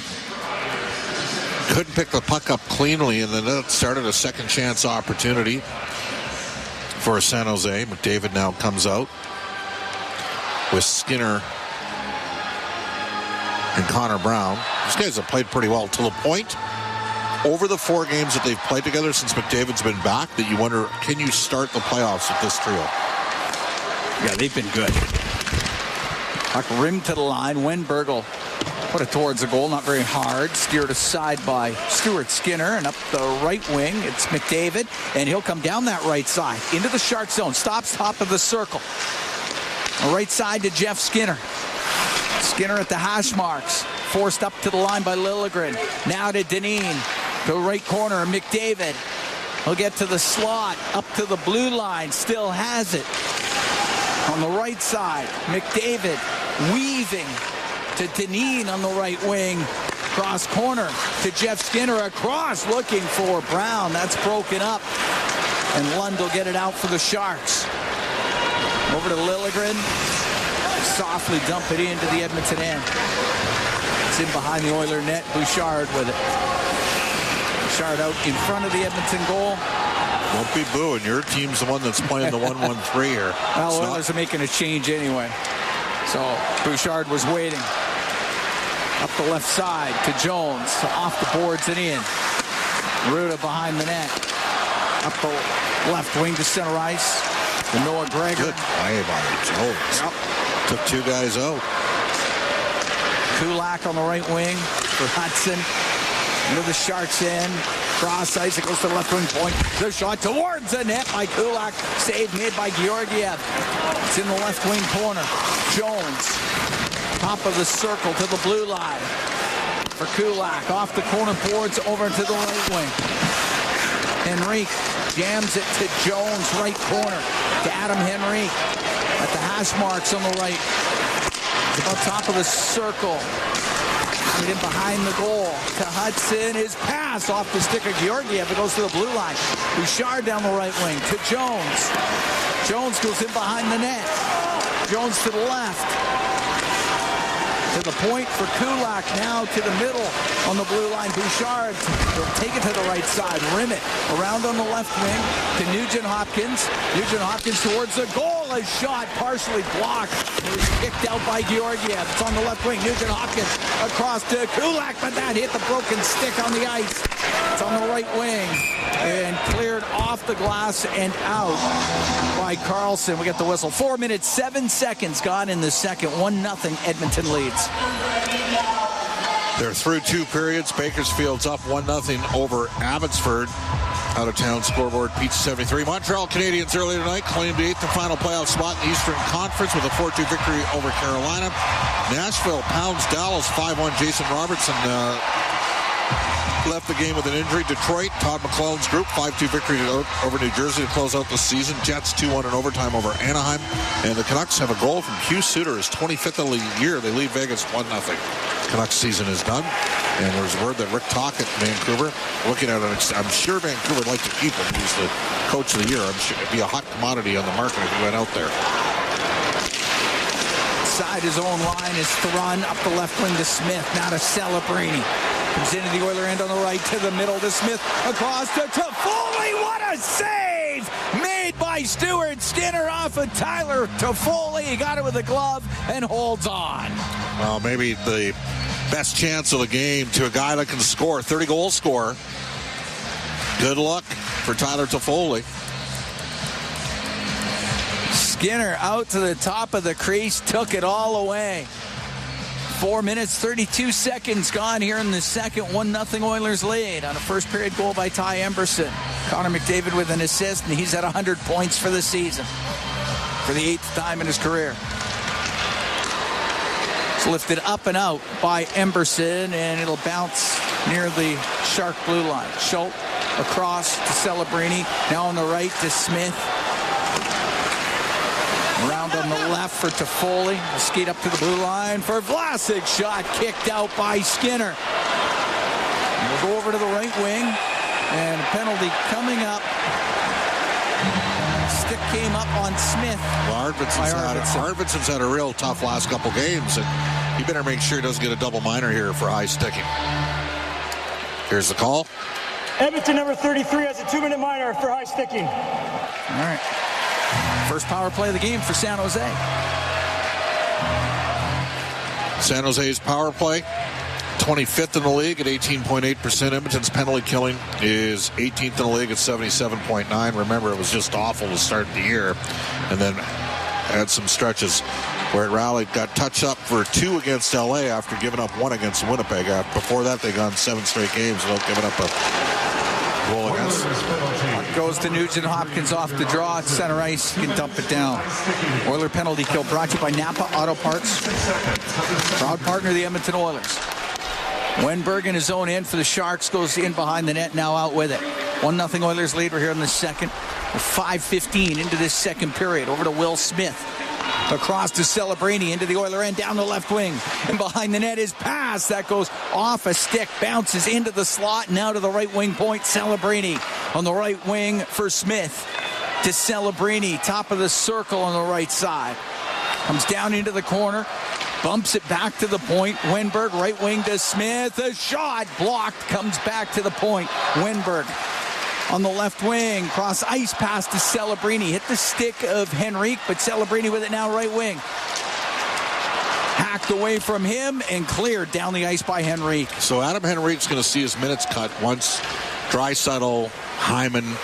E: couldn't pick the puck up cleanly, and then it started a second chance opportunity for San Jose. McDavid now comes out with Skinner and Connor Brown. These guys have played pretty well to the point over the 4 games that they've played together since McDavid's been back that you wonder, can you start the playoffs with this trio?
D: Yeah, they've been good. Puck rimmed to the line. Wenberg will put it towards the goal. Not very hard. Steered aside by Stuart Skinner. And up the right wing, it's McDavid. And he'll come down that right side into the Shark zone. Stops top of the circle. The right side to Jeff Skinner. Skinner at the hash marks. Forced up to the line by Liljegren. Now to Dineen. The right corner, McDavid. He'll get to the slot. Up to the blue line. Still has it. On the right side, McDavid weaving to Dineen on the right wing. Cross corner to Jeff Skinner. Across looking for Brown. That's broken up. And Lund will get it out for the Sharks. Over to Liljegren. Softly dump it into the Edmonton end. It's in behind the Oiler net. Bouchard with it. Bouchard out in front of the Edmonton goal.
E: Won't be booing. Your team's the one that's playing the 1-1-3 here.
D: Well, Oilers are making a change anyway. So Bouchard was waiting. Up the left side to Jones. Off the boards and in. Ruda behind the net. Up the left wing to center ice. To Noah Gregor.
E: Good play by Jones.
D: Yep.
E: Took two guys out.
D: Kulak on the right wing for Hudson. Into the Sharks end. Cross ice. It goes to the left wing point. The shot towards the net by Kulak. Save made by Georgiev. It's in the left wing corner. Jones. Top of the circle to the blue line. For Kulak. Off the corner boards over to the right wing. Henrique jams it to Jones. Right corner. To Adam Henrique. At the hash marks on the right. It's about top of the circle. In behind the goal to Hudson. His pass off the stick of Georgiev. It goes to the blue line. Bouchard down the right wing to Jones. Jones goes in behind the net. Jones to the left. To the point for Kulak. Now to the middle on the blue line. Bouchard will take it to the right side. Rim it around on the left wing to Nugent Hopkins. Nugent Hopkins towards the goal. A shot partially blocked. It was kicked out by Georgiev. It's on the left wing. Nugent Hopkins across to Kulak, but that hit the broken stick on the ice. It's on the right wing and cleared off the glass and out by Carlson. We get the whistle. 4 minutes, 7 seconds gone in the second. 1-0 Edmonton leads.
E: They're through two periods. Bakersfield's up 1-0 over Abbotsford. Out of town scoreboard, Pizza 73. Montreal Canadiens earlier tonight claimed the 8th and final playoff spot in the Eastern Conference with a 4-2 victory over Carolina. Nashville pounds Dallas 5-1. Jason Robertson left the game with an injury. Detroit, Todd McClellan's group, 5-2 victory over New Jersey to close out the season. Jets 2-1 in overtime over Anaheim. And the Canucks have a goal from Hugh Suter, his 25th of the year. They lead Vegas 1-0. Canucks season is done. And there's word that Rick Tocchet, Vancouver, looking at it, I'm sure Vancouver would like to keep him. He's the coach of the year. I'm sure it'd be a hot commodity on the market if he went out there.
D: Inside his own line is Thrun. Up the left wing to Smith. Now to Celebrini. Comes into the Oiler end on the right to the middle to Smith. Across to Toffoli. What a save! Made by Stuart Skinner off of Tyler Toffoli. He got it with a glove and holds on.
E: Well, maybe the best chance of the game to a guy that can score. 30-goal scorer. Good luck for Tyler Toffoli.
D: Skinner out to the top of the crease. Took it all away. 4 minutes, 32 seconds gone here in the second. 1-0 Oilers lead on a first period goal by Ty Emberson. Connor McDavid with an assist, and he's at 100 points for the season. For the 8th time in his career. It's lifted up and out by Emberson, and it'll bounce near the Shark blue line. Schultz across to Celebrini. Now on the right to Smith. Around on the left for Toffoli. Skate up to the blue line for Vlasic. Shot kicked out by Skinner. And we'll go over to the right wing. And a penalty coming up. Stick came up on Smith.
E: Well, Arvidsson's had a real tough last couple games. And he better make sure he doesn't get a double minor here for high sticking. Here's the call.
R: Edmonton number 33 has a 2-minute minor for high sticking.
D: All right. First power play of the game for San Jose.
E: San Jose's power play, 25th in the league at 18.8%. Edmonton's penalty killing is 18th in the league at 77.9%. Remember, it was just awful to start the year, and then had some stretches where it rallied, got touched up for 2 against LA after giving up 1 against Winnipeg. Before that, they gone 7 straight games without giving up a goal against.
D: Goes to Nugent Hopkins off the draw at center ice. You can dump it down. Oiler penalty kill brought to you by Napa Auto Parts. Proud partner of the Edmonton Oilers. Wenberg in his own end for the Sharks, goes in behind the net, now out with it. 1-0 Oilers lead. We're here in the second. 5:15 into this second period. Over to Will Smith. Across to Celebrini into the Oiler end, down the left wing. And behind the net is pass. That goes off a stick, bounces into the slot, now to the right wing point. Celebrini on the right wing for Smith. To Celebrini, top of the circle on the right side. Comes down into the corner. Bumps it back to the point. Wenberg, right wing to Smith. A shot blocked. Comes back to the point. Wenberg on the left wing. Cross ice pass to Celebrini. Hit the stick of Henrique, but Celebrini with it now right wing. Hacked away from him and cleared down the ice by Henrique.
E: So Adam Henrique's going to see his minutes cut once Draisaitl, Hyman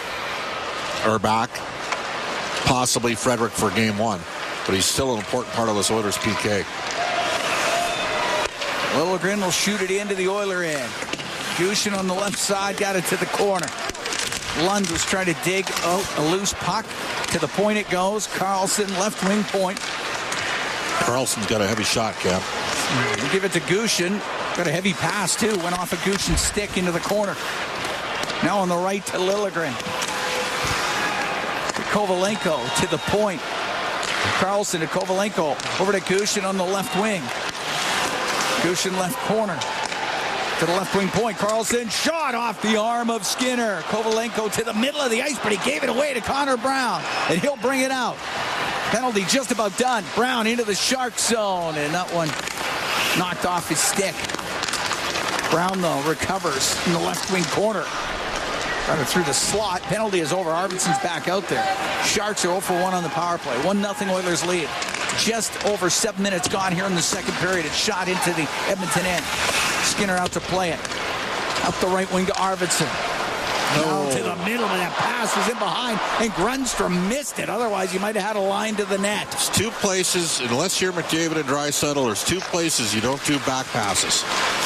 E: are back. Possibly Frederick for game 1. But he's still an important part of this Oilers PK.
D: Liljegren will shoot it into the Oiler end. Gushin on the left side, got it to the corner. Lund was trying to dig out a loose puck. To the point it goes. Carlson, left wing point.
E: Carlson's got a heavy shot, Cam.
D: We'll give it to Gushin. Got a heavy pass, too. Went off a Gushin stick into the corner. Now on the right to Liljegren. To Kovalenko, to the point. Carlson to Kovalenko. Over to Gushin on the left wing. Gushin left corner. To the left wing point. Carlson shot off the arm of Skinner. Kovalenko to the middle of the ice, but he gave it away to Connor Brown. And he'll bring it out. Penalty just about done. Brown into the Shark zone. And that one knocked off his stick. Brown, though, recovers in the left wing corner. Got it through the slot. Penalty is over. Arvidsson's back out there. Sharks are 0 for 1 on the power play. 1-0 Oilers lead. Just over 7 minutes gone here in the second period. It's shot into the Edmonton end. Skinner out to play it. Up the right wing to Arvidsson. Down to the middle, but that pass was in behind, and Grundstrom missed it. Otherwise, you might have had a line to the net.
E: There's 2 places, unless you're McDavid and Draisaitl, there's 2 places you don't do back passes.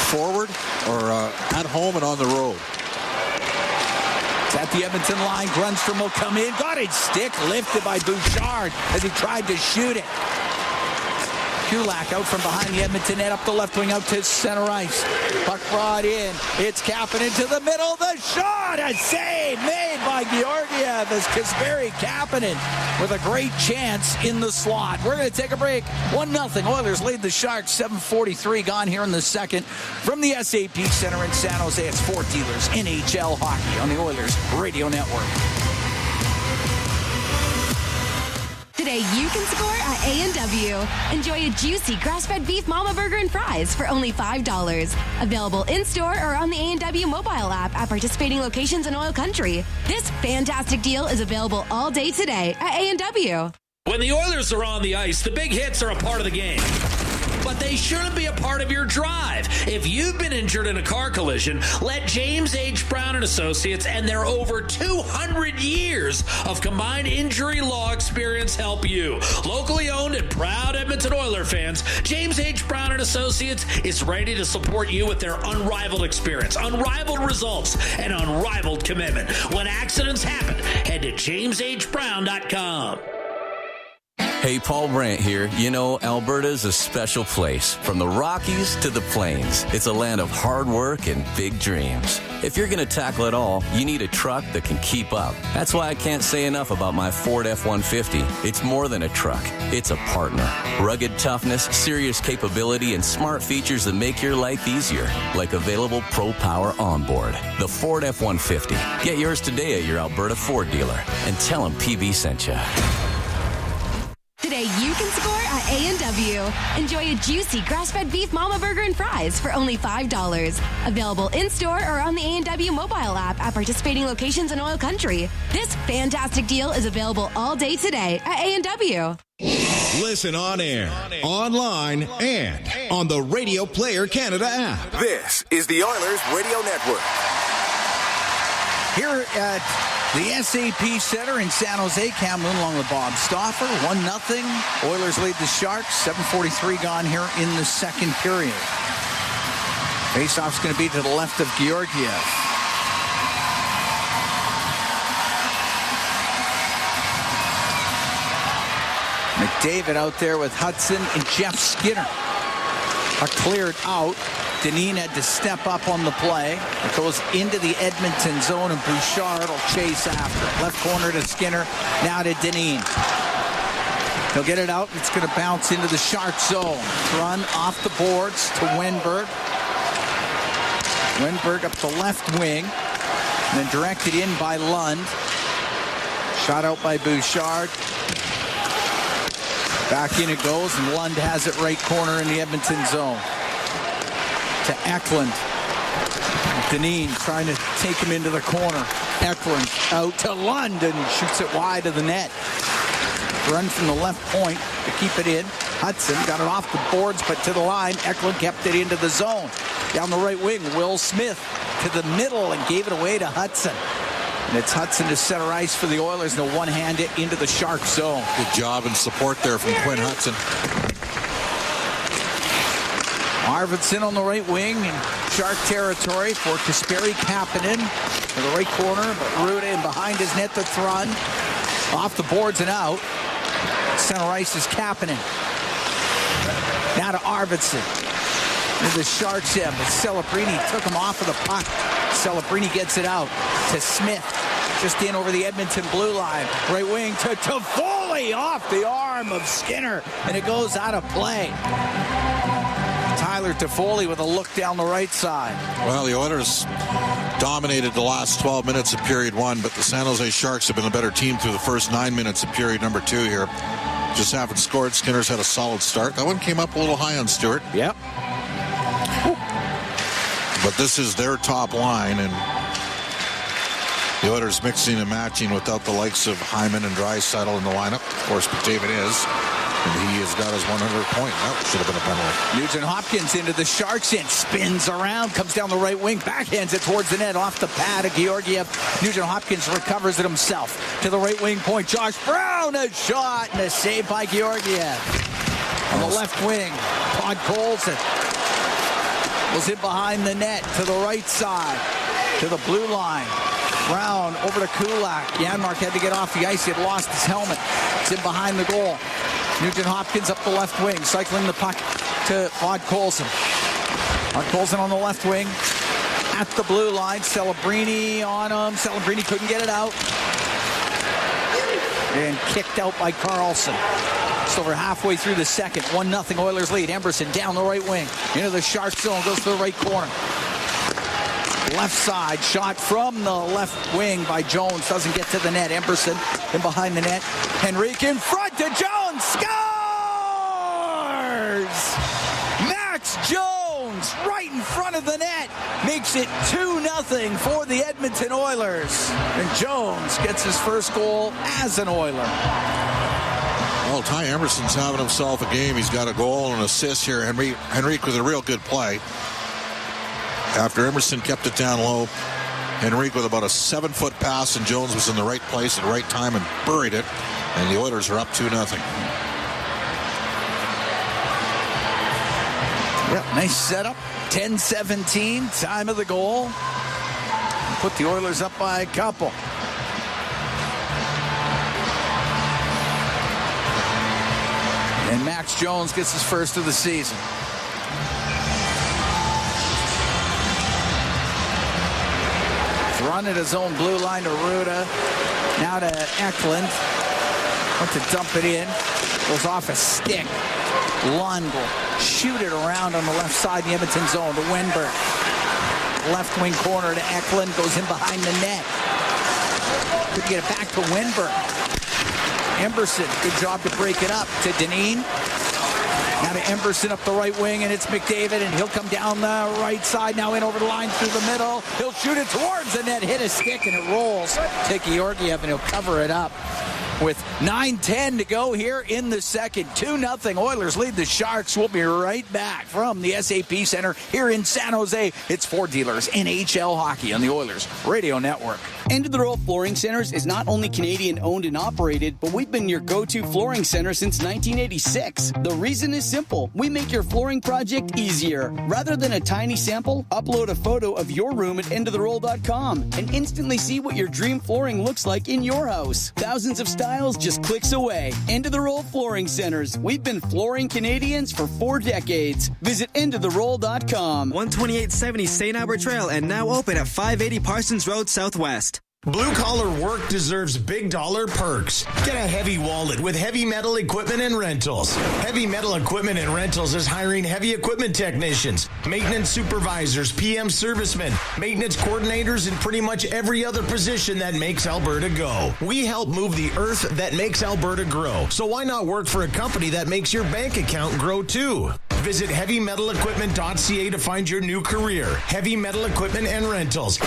E: Forward or at home and on the road.
D: It's at the Edmonton line. Grundstrom will come in. Got it stick lifted by Bouchard as he tried to shoot it. Kulak out from behind the Edmonton net, up the left wing, out to center ice. Puck brought in. It's Kapanen to the middle. The shot! A save made by Georgiev as Kasperi Kapanen with a great chance in the slot. We're going to take a break. 1-0. Oilers lead the Sharks. 7:43 gone here in the second. From the SAP Center in San Jose, it's Fort Dealers NHL Hockey on the Oilers Radio Network.
S: Today you can score at A&W. Enjoy a juicy grass-fed beef mama burger and fries for only $5. Available in-store or on the A&W mobile app at participating locations in Oil Country. This fantastic deal is available all day today at A&W.
T: When the Oilers are on the ice, the big hits are a part of the game. But they shouldn't be a part of your drive. If you've been injured in a car collision, let James H. Brown & Associates and their over 200 years of combined injury law experience help you. Locally owned and proud Edmonton Oiler fans, James H. Brown & Associates is ready to support you with their unrivaled experience, unrivaled results, and unrivaled commitment. When accidents happen, head to jameshbrown.com.
U: Hey, Paul Brandt here. You know, Alberta's a special place. From the Rockies to the Plains, it's a land of hard work and big dreams. If you're going to tackle it all, you need a truck that can keep up. That's why I can't say enough about my Ford F-150. It's more than a truck. It's a partner. Rugged toughness, serious capability, and smart features that make your life easier, like available Pro Power onboard. The Ford F-150. Get yours today at your Alberta Ford dealer and tell them PB sent you.
S: Today you can score at A&W. Enjoy a juicy grass-fed beef mama burger and fries for only $5. Available in-store or on the A&W mobile app at participating locations in Oil Country. This fantastic deal is available all day today at A&W.
C: Listen on air, online, and on the Radio Player Canada app.
I: This is the Oilers Radio Network.
D: Here at The SAP Center in San Jose. Cam Moon along with Bob Stauffer. 1-0. Oilers lead the Sharks. 7:43 gone here in the second period. Faceoff's going to be to the left of Georgiev. McDavid out there with Hudson and Jeff Skinner. Are cleared out. Dineen had to step up on the play. It goes into the Edmonton zone, and Bouchard will chase after. Left corner to Skinner. Now to Dineen. He'll get it out. It's going to bounce into the Shark zone. Run off the boards to Wenberg. Wenberg up the left wing. And then directed in by Lund. Shot out by Bouchard. Back in it goes, and Lund has it right corner in the Edmonton zone. To Eklund. Dineen trying to take him into the corner. Eklund out to Lund and shoots it wide of the net. Run from the left point to keep it in. Hudson got it off the boards, but to the line. Eklund kept it into the zone. Down the right wing, Will Smith to the middle and gave it away to Hudson. And it's Hudson to center ice for the Oilers. And they'll one-hand it into the Shark zone.
E: Good job and support there from Quinn Hudson.
D: Arvidsson on the right wing in Shark territory for Kasperi Kapanen to the right corner, but Ruda in behind his net to Thrun. Off the boards and out. Center ice is Kapanen. Now to Arvidsson. And the Sharks in, but Celebrini took him off of the puck. Celebrini gets it out to Smith. Just in over the Edmonton blue line. Right wing to Toffoli off the arm of Skinner, and it goes out of play. Tyler Toffoli with a look down the right side.
E: Well, the Oilers dominated the last 12 minutes of period one, but the San Jose Sharks have been a better team through the first 9 minutes of period number 2 here. Just haven't scored. Skinner's had a solid start. That one came up a little high on Stewart.
D: Yep.
E: But this is their top line, and the Oilers mixing and matching without the likes of Hyman and Draisaitl in the lineup. Of course, McDavid is. And he has got his 100th point. That should have been a penalty.
D: Nugent Hopkins into the Sharks end. Spins around. Comes down the right wing. Backhands it towards the net. Off the pad of Georgiev. Nugent Hopkins recovers it himself. To the right wing point. Josh Brown. A shot. And a save by Georgiev. On the left wing. Todd Colson was in behind the net. To the right side. To the blue line. Brown over to Kulak. Janmark had to get off the ice. He had lost his helmet. It's in behind the goal. Nugent Hopkins up the left wing, cycling the puck to Todd Colson. Todd Colson on the left wing, at the blue line. Celebrini on him. Celebrini couldn't get it out. And kicked out by Carlson. Just over halfway through the second. 1-0 Oilers lead. Emberson down the right wing. Into the Shark zone. Goes to the right corner. Left side. Shot from the left wing by Jones. Doesn't get to the net. Emberson in behind the net. Henrique in front to Jones. Scores! Max Jones right in front of the net. Makes it 2-0 for the Edmonton Oilers. And Jones gets his first goal as an Oiler.
E: Well, Ty Emerson's having himself a game. He's got a goal and an assist here. Henrique with a real good play. After Emerson kept it down low, Henrique with about a 7-foot pass, and Jones was in the right place at the right time and buried it. And the Oilers are up 2-0.
D: Yep, nice setup. 10-17, time of the goal. Put the Oilers up by a couple. And Max Jones gets his first of the season. Run at his own blue line to Ruda. Now to Eklund. Went to dump it in. Goes off a stick. Lund will shoot it around on the left side in the Edmonton zone to Wenberg. Left wing corner to Eklund. Goes in behind the net. Could get it back to Wenberg. Emberson, good job to break it up to Dineen. Now to Emberson up the right wing, and it's McDavid, and he'll come down the right side, now in over the line through the middle. He'll shoot it towards the net, hit a stick, and it rolls to Georgiev, and he'll cover it up. with 9:10 to go here in the second. 2-0 Oilers lead the Sharks. We'll be right back from the SAP Center here in San Jose. It's Ford Dealers NHL Hockey on the Oilers Radio Network.
A: End of the Road Flooring Centers is not only Canadian owned and operated, but we've been your go-to flooring center since 1986. The reason is simple. We make your flooring project easier. Rather than a tiny sample, upload a photo of your room at endoftheroll.com and instantly see what your dream flooring looks like in your house. Thousands of styles just clicks away. End of the Roll Flooring Centers. We've been flooring Canadians for 4 decades. Visit endoftheroll.com.
V: 12870 St. Albert Trail and now open at 580 Parsons Road Southwest.
H: Blue collar work deserves big dollar perks. Get a heavy wallet with Heavy Metal Equipment and Rentals. Heavy Metal Equipment and Rentals is hiring heavy equipment technicians, maintenance supervisors, PM servicemen, maintenance coordinators, and pretty much every other position that makes Alberta go. We help move the earth that makes Alberta grow. So why not work for a company that makes your bank account grow too? Visit heavymetalequipment.ca to find your new career. Heavy Metal Equipment and Rentals,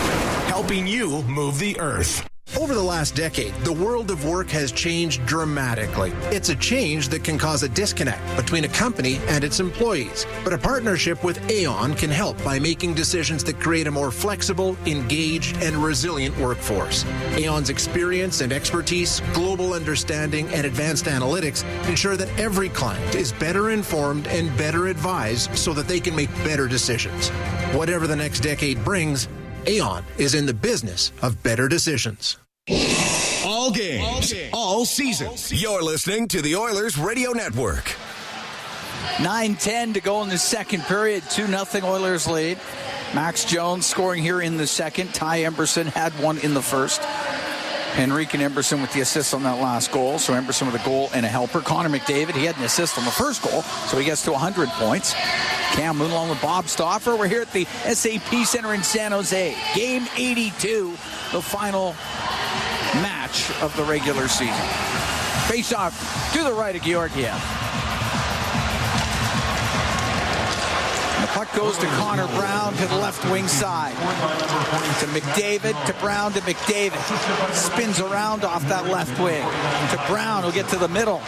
H: helping you move the earth.
W: Over the last decade, the world of work has changed dramatically. It's a change that can cause a disconnect between a company and its employees. But a partnership with Aon can help by making decisions that create a more flexible, engaged, and resilient workforce. Aon's experience and expertise, global understanding, and advanced analytics ensure that every client is better informed and better advised so that they can make better decisions. Whatever the next decade brings, Aon is in the business of better decisions.
C: All games, all season. You're listening to the Oilers Radio Network.
D: 9:10 to go in the second period. 2-0 Oilers lead. Max Jones scoring here in the second. Ty Emberson had one in the first. Henrique and Emberson with the assist on that last goal. So Emberson with a goal and a helper. Connor McDavid, he had an assist on the first goal, so he gets to 100 points. Cam Moon along with Bob Stauffer. We're here at the SAP Center in San Jose. Game 82, the final match of the regular season. Face off to the right of Georgiev. The puck goes to Connor Brown to the left wing side. To McDavid, to Brown, to McDavid. Spins around off that left wing. To Brown, who'll get to the middle.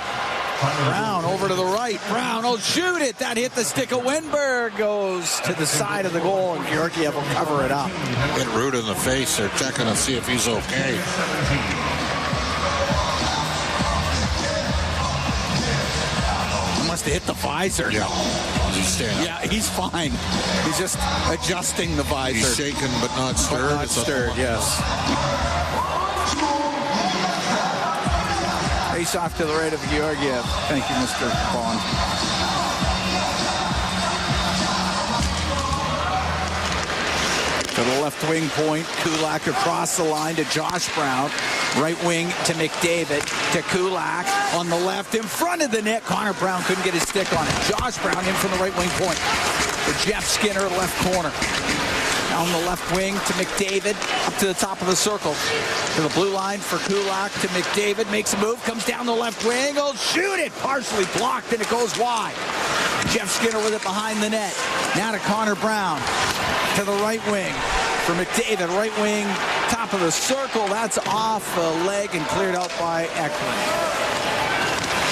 D: Brown over to the right. Brown will shoot it. That hit the stick of Wenberg. Goes to the side of the goal, and Georgiev will cover it up.
E: Hit Root in the face. They're checking to see if he's okay.
D: Must have hit the visor.
E: Yeah. He's standing.
D: Yeah, he's fine. He's just adjusting the visor.
E: He's shaken but not stirred.
D: But not stirred, yes. Face off to the right of Georgiev. Thank you, Mr. Bond. To the left wing point, Kulak across the line to Josh Brown. Right wing to McDavid, to Kulak on the left in front of the net. Connor Brown couldn't get his stick on it. Josh Brown in from the right wing point. To Jeff Skinner, left corner. Down the left wing to McDavid, up to the top of the circle. To the blue line for Kulak, to McDavid, makes a move, comes down the left wing, will shoot it, partially blocked, and it goes wide. Jeff Skinner with it behind the net. Now to Connor Brown, to the right wing for McDavid, right wing, top of the circle. That's off the leg and cleared out by Eklund.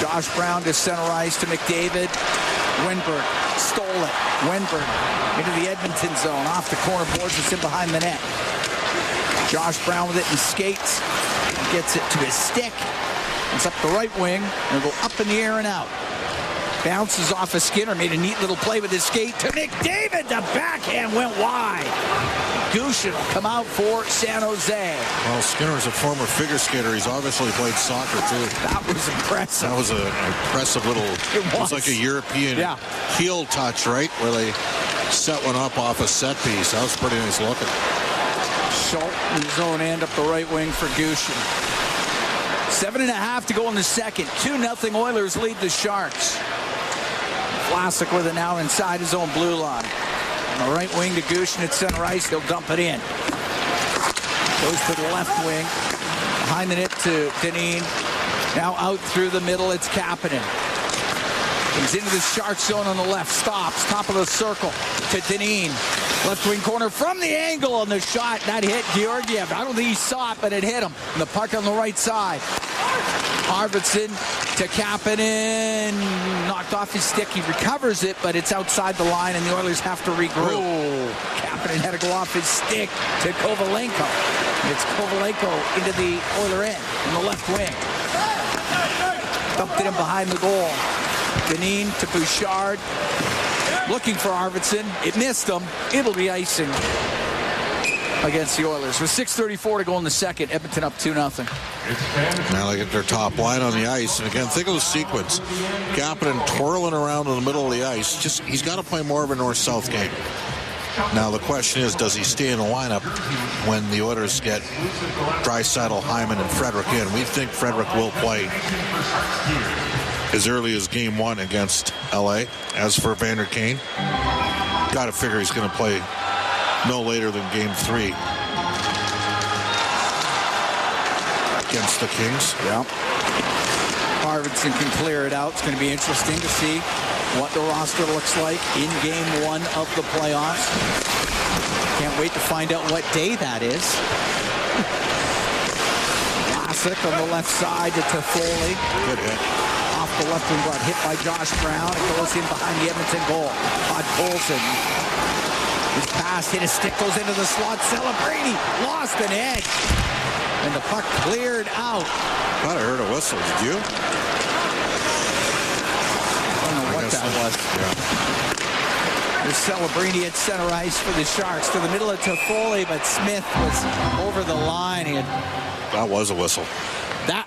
D: Josh Brown to center ice to McDavid. Wenberg stole it. Wenberg into the Edmonton zone, off the corner boards, it's in behind the net. Josh Brown with it and skates. Gets it to his stick. It's up the right wing. It'll go up in the air and out. Bounces off of Skinner, made a neat little play with his skate to McDavid. The backhand went wide. Gushin will come out for San Jose.
E: Well, Skinner's a former figure skater. He's obviously played soccer, too.
D: That was impressive.
E: That was an impressive little... It was like a European heel touch, right? Where they set one up off a set piece. That was pretty nice looking.
D: Schultz in his own end up the right wing for Gushin. 7.5 to go in the second. 2-0 Oilers lead the Sharks. Vlasic with it now inside his own blue line. On the right wing to Gushin at center ice. They'll dump it in. Goes to the left wing. Behind the net to Dineen. Now out through the middle, it's Kapanen. Comes into the Shark zone on the left. Stops. Top of the circle to Dineen. Left wing corner from the angle on the shot. That hit Georgiev. I don't think he saw it, but it hit him. And the puck on the right side. Arvidsson to Kapanen. Knocked off his stick. He recovers it, but it's outside the line, and the Oilers have to regroup. Oh. Kapanen had to go off his stick to Kovalenko. It's Kovalenko into the Oiler end in the left wing. Dumped it in behind the goal. Deneen to Bouchard. Looking for Arvidsson. It missed him. It'll be icing against the Oilers. With 6:34 to go in the second, Edmonton up 2-0.
E: Now they get their top line on the ice. And again, think of the sequence. Kapanen twirling around in the middle of the ice. He's got to play more of a north-south game. Now the question is, does he stay in the lineup when the Oilers get Draisaitl, Hyman, and Frederick in? We think Frederick will play as early as game 1 against LA. As for Vander Kane, got to figure he's going to play no later than game 3 against the Kings.
D: Yeah. Arvidsson can clear it out. It's going to be interesting to see what the roster looks like in game 1 of the playoffs. Can't wait to find out what day that is. Vlasic on the left side to Toffoli.
E: Good hit.
D: Off the left wing, got hit by Josh Brown. It goes in behind the Edmonton goal. Todd Colson. His pass hit, his stick goes into the slot. Celebrini lost an edge. And the puck cleared out.
E: Thought I heard a whistle. Did you?
D: I don't know what that was.
E: Yeah.
D: There's Celebrini at center ice for the Sharks. To the middle of Toffoli, but Smith was over the line.
E: That was a whistle.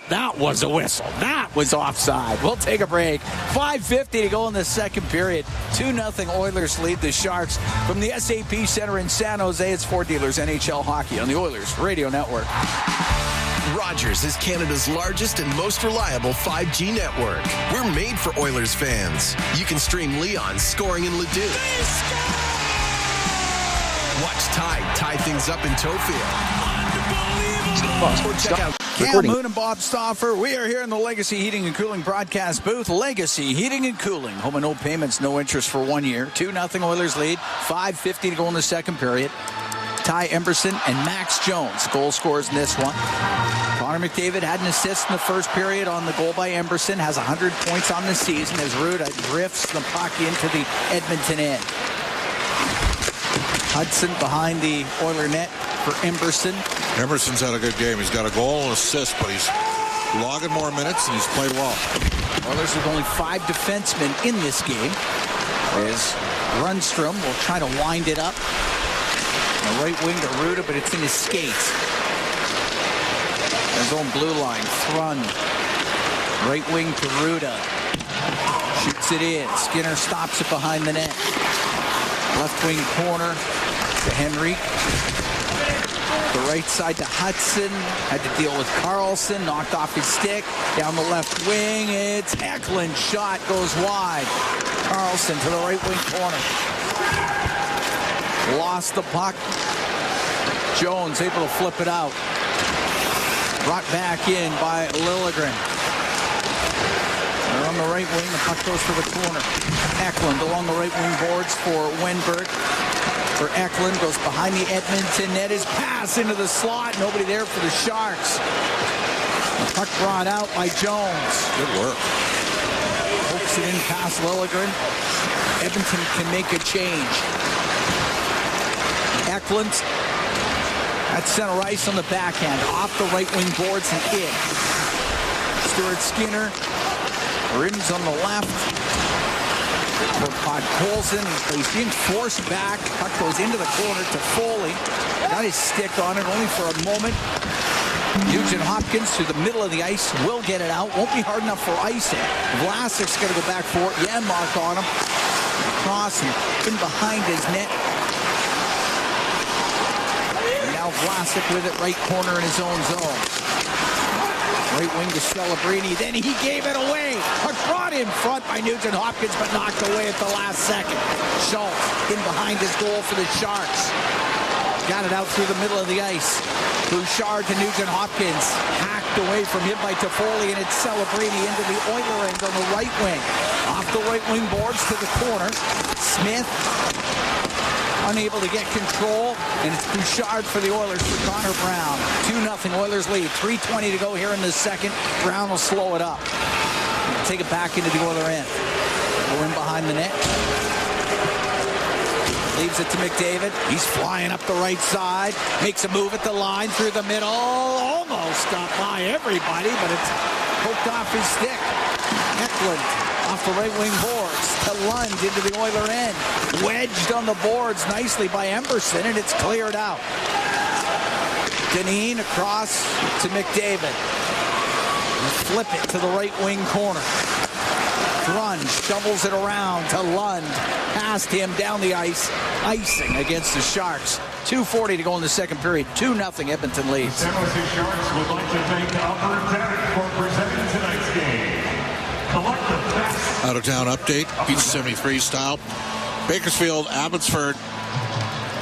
D: That was a whistle. That was offside. We'll take a break. 5:50 to go in the second period. 2-0 Oilers lead the Sharks from the SAP Center in San Jose. It's Ford Dealers NHL Hockey on the Oilers Radio Network.
F: Rogers is Canada's largest and most reliable 5G network. We're made for Oilers fans. You can stream Leon's scoring in Leduc. Watch Tide tie things up in Tofield. Or check out
D: Cam Moon and Bob Stauffer. We are here in the Legacy Heating and Cooling broadcast booth. Legacy Heating and Cooling. Home and no payments, no interest for 1 year. 2-0 Oilers lead. 5:50 to go in the second period. Ty Emberson and Max Jones, goal scorers in this one. Connor McDavid had an assist in the first period on the goal by Emberson. Has 100 points on the season as Ruda drifts the puck into the Edmonton end. Hudson behind the Oiler net for Emberson.
E: Emerson's had a good game. He's got a goal and assist, but he's logging more minutes and he's played well.
D: Oilers with only 5 defensemen in this game. As Rundstrom will try to wind it up. The right wing to Ruda, but it's in his skates. His own blue line. Thrun. Right wing to Ruda. Shoots it in. Skinner stops it behind the net. Left wing corner to Henry. The right side to Hudson. Had to deal with Carlson. Knocked off his stick. Down the left wing. It's Eklund. Shot goes wide. Carlson to the right wing corner. Lost the puck. Jones able to flip it out. Brought back in by Liljegren. They're on the right wing. The puck goes to the corner. Eklund along the right wing boards for Wenberg. For Eklund, goes behind the Edmonton net. His pass into the slot. Nobody there for the Sharks. The puck brought out by Jones.
E: Good work.
D: Hooks it in past Liljegren. Edmonton can make a change. Eklund at center ice on the backhand. Off the right wing boards and in. Stuart Skinner. Rims on the left. For Podkolzin. He's being forced back. Puck goes into the corner to Foley. Got his stick on it only for a moment. Nugent Hopkins to the middle of the ice. Will get it out. Won't be hard enough for icing. Vlasic's going to go back for it. Janmark on him. Cross and in behind his net. And now Vlasic with it right corner in his own zone. Right wing to Celebrini. Then he gave it away. Brought in front by Nugent Hopkins, but knocked away at the last second. Schultz in behind his goal for the Sharks. Got it out through the middle of the ice. Bouchard to Nugent Hopkins. Hacked away from him by Toffoli, and it's Celebrini into the Oiler end on the right wing. Off the right wing boards to the corner. Smith unable to get control, and it's Bouchard for the Oilers for Connor Brown. 2-0 Oilers lead. 3:20 to go here in the second. Brown will slow it up. Take it back into the Oiler end. Go in behind the net. Leaves it to McDavid. He's flying up the right side. Makes a move at the line through the middle. Almost got by everybody, but it's poked off his stick. Eklund off the right wing boards to Lund into the Oiler end. Wedged on the boards nicely by Emberson, and it's cleared out. Deneen across to McDavid. Flip it to the right wing corner. Grunge shovels it around to Lund. Past him down the ice. Icing against the Sharks. 2:40 to go in the second period. 2-0 Edmonton leads.
B: San Jose Sharks would like to thank Apr.16 for presenting tonight's game. Collect the best.
E: Out of town update, Beach 73 style. Bakersfield, Abbotsford.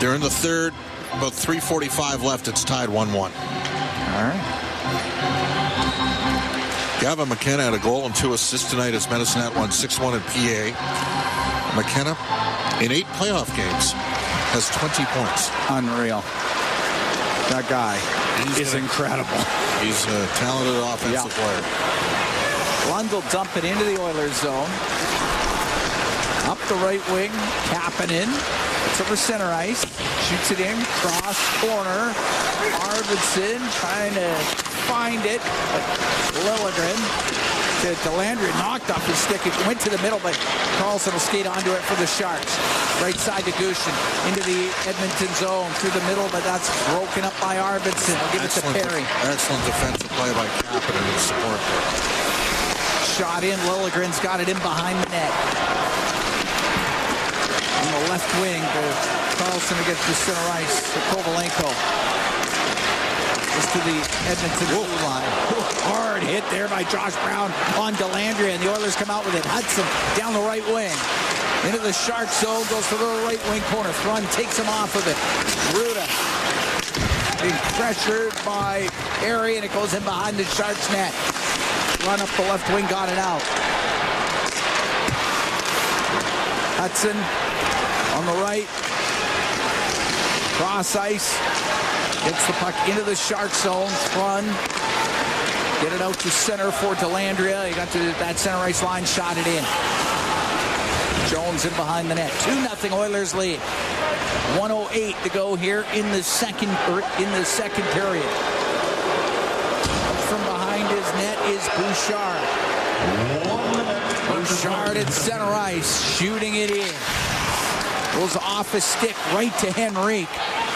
E: They're in the third. About 3:45 left. It's tied 1-1.
D: All right.
E: Gavin McKenna had a goal and 2 assists tonight as Medicine Hat won 6-1 in PA. McKenna, in 8 playoff games, has 20 points.
D: Unreal. That guy is incredible.
E: He's a talented offensive player.
D: Lund will dump it into the Oilers zone. Up the right wing, Kapanen. It's over center ice. Shoots it in, cross corner. Arvidsson trying to find it. Liljegren to Delandria, knocked off his stick. It went to the middle, but Carlson will skate onto it for the Sharks. Right side to Gushin into the Edmonton zone through the middle, but that's broken up by Arvidsson. I'll give it to Perry.
E: Excellent defensive play by Kapanen in support there.
D: Shot in. Liljegren's got it in behind the net. On the left wing, Carlson against the center ice. Kovalenko. To the Edmonton blue line. Hard hit there by Josh Brown on Delandria, and the Oilers come out with it. Hudson down the right wing. Into the Sharks zone, goes to the right wing corner. Thrun takes him off of it. Ruda being pressured by Perry, and it goes in behind the Sharks net. Run up the left wing, got it out. Hudson on the right. Cross ice. Gets the puck into the Shark zone. Run. Get it out to center for Delandria. He got to that center ice line, shot it in. Jones in behind the net. 2-0 Oilers lead. 1:08 to go here in the second period. From behind his net is Bouchard. Bouchard at center ice, shooting it in. Goes off his stick right to Henrique.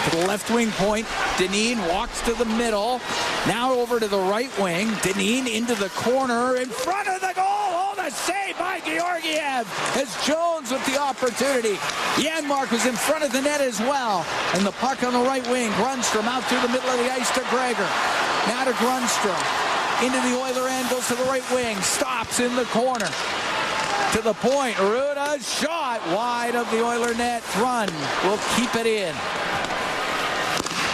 D: To the left wing point, Deneen walks to the middle. Now over to the right wing. Deneen into the corner in front of the goal. Oh, the save by Georgiev as Jones with the opportunity. Janmark was in front of the net as well. And the puck on the right wing. Grundstrom out through the middle of the ice to Gregor. Now to Grundstrom. Into the Oiler end, goes to the right wing. Stops in the corner. To the point. Ruda shot wide of the Oiler net. Run will keep it in.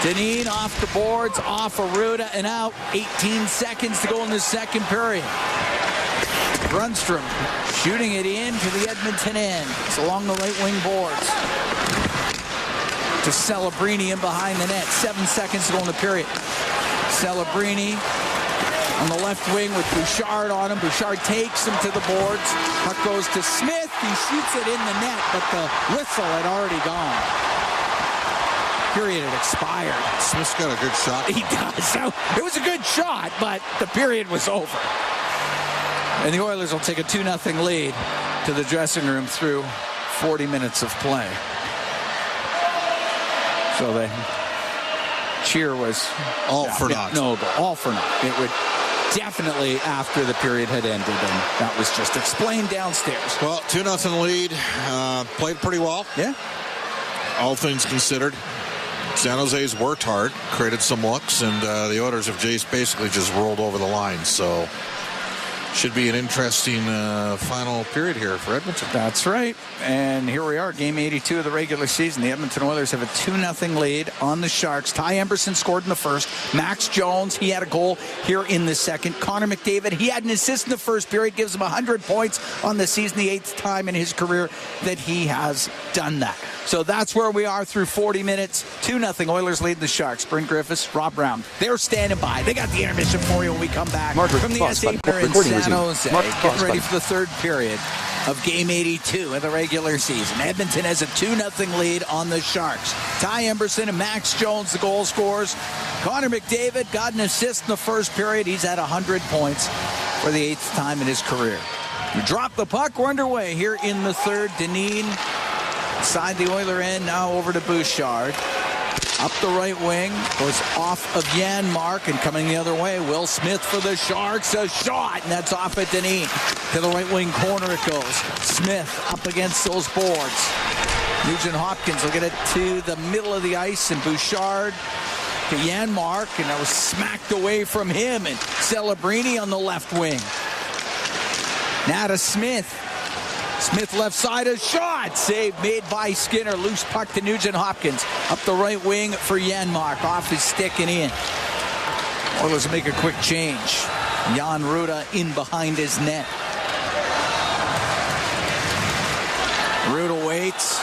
D: Deneen off the boards, off of Ruda and out. 18 seconds to go in the second period. Grundstrom shooting it in to the Edmonton end. It's along the right wing boards. To Celebrini in behind the net. 7 seconds to go in the period. Celebrini on the left wing with Bouchard on him. Bouchard takes him to the boards. Puck goes to Smith. He shoots it in the net, but the whistle had already gone. Period had expired.
E: Smith's got a good shot.
D: He does. So it was a good shot, but the period was over. And the Oilers will take a 2-0 lead to the dressing room through 40 minutes of play. So the cheer was
E: all for naught.
D: No, all for naught. It would definitely after the period had ended, and that was just explained downstairs.
E: Well, 2-0 lead. Played pretty well.
D: Yeah.
E: All things considered. San Jose's worked hard, created some looks, and the Oilers have basically just rolled over the line. So Should be an interesting final period here for Edmonton.
D: That's right. And here we are, game 82 of the regular season. The Edmonton Oilers have a 2-0 lead on the Sharks. Ty Emberson scored in the first. Max Jones, he had a goal here in the second. Connor McDavid, he had an assist in the first period, gives him 100 points on the season, the 8th time in his career that he has done that. So that's where we are through 40 minutes. 2-0 Oilers lead the Sharks. Bryn Griffiths, Rob Brown. They're standing by. They got the intermission for you when we come back from the SA here in San Jose. Getting ready for the third period of game 82 of the regular season. Edmonton has a 2-0 lead on the Sharks. Ty Emberson and Max Jones, the goal scorers. Connor McDavid got an assist in the first period. He's at 100 points for the 8th time in his career. You drop the puck. We're underway here in the third. Dineen inside the Oiler end, now over to Bouchard. Up the right wing, goes off of Janmark, and coming the other way, Will Smith for the Sharks. A shot, and that's off at Dineen. To the right wing corner it goes. Smith up against those boards. Nugent Hopkins will get it to the middle of the ice, and Bouchard to Janmark, and that was smacked away from him. And Celebrini on the left wing. Now to Smith. Smith left side, a shot. Save made by Skinner. Loose puck to Nugent Hopkins. Up the right wing for Janmark. Off his stick and in. Oilers make a quick change. Jan Ruda in behind his net. Ruda waits.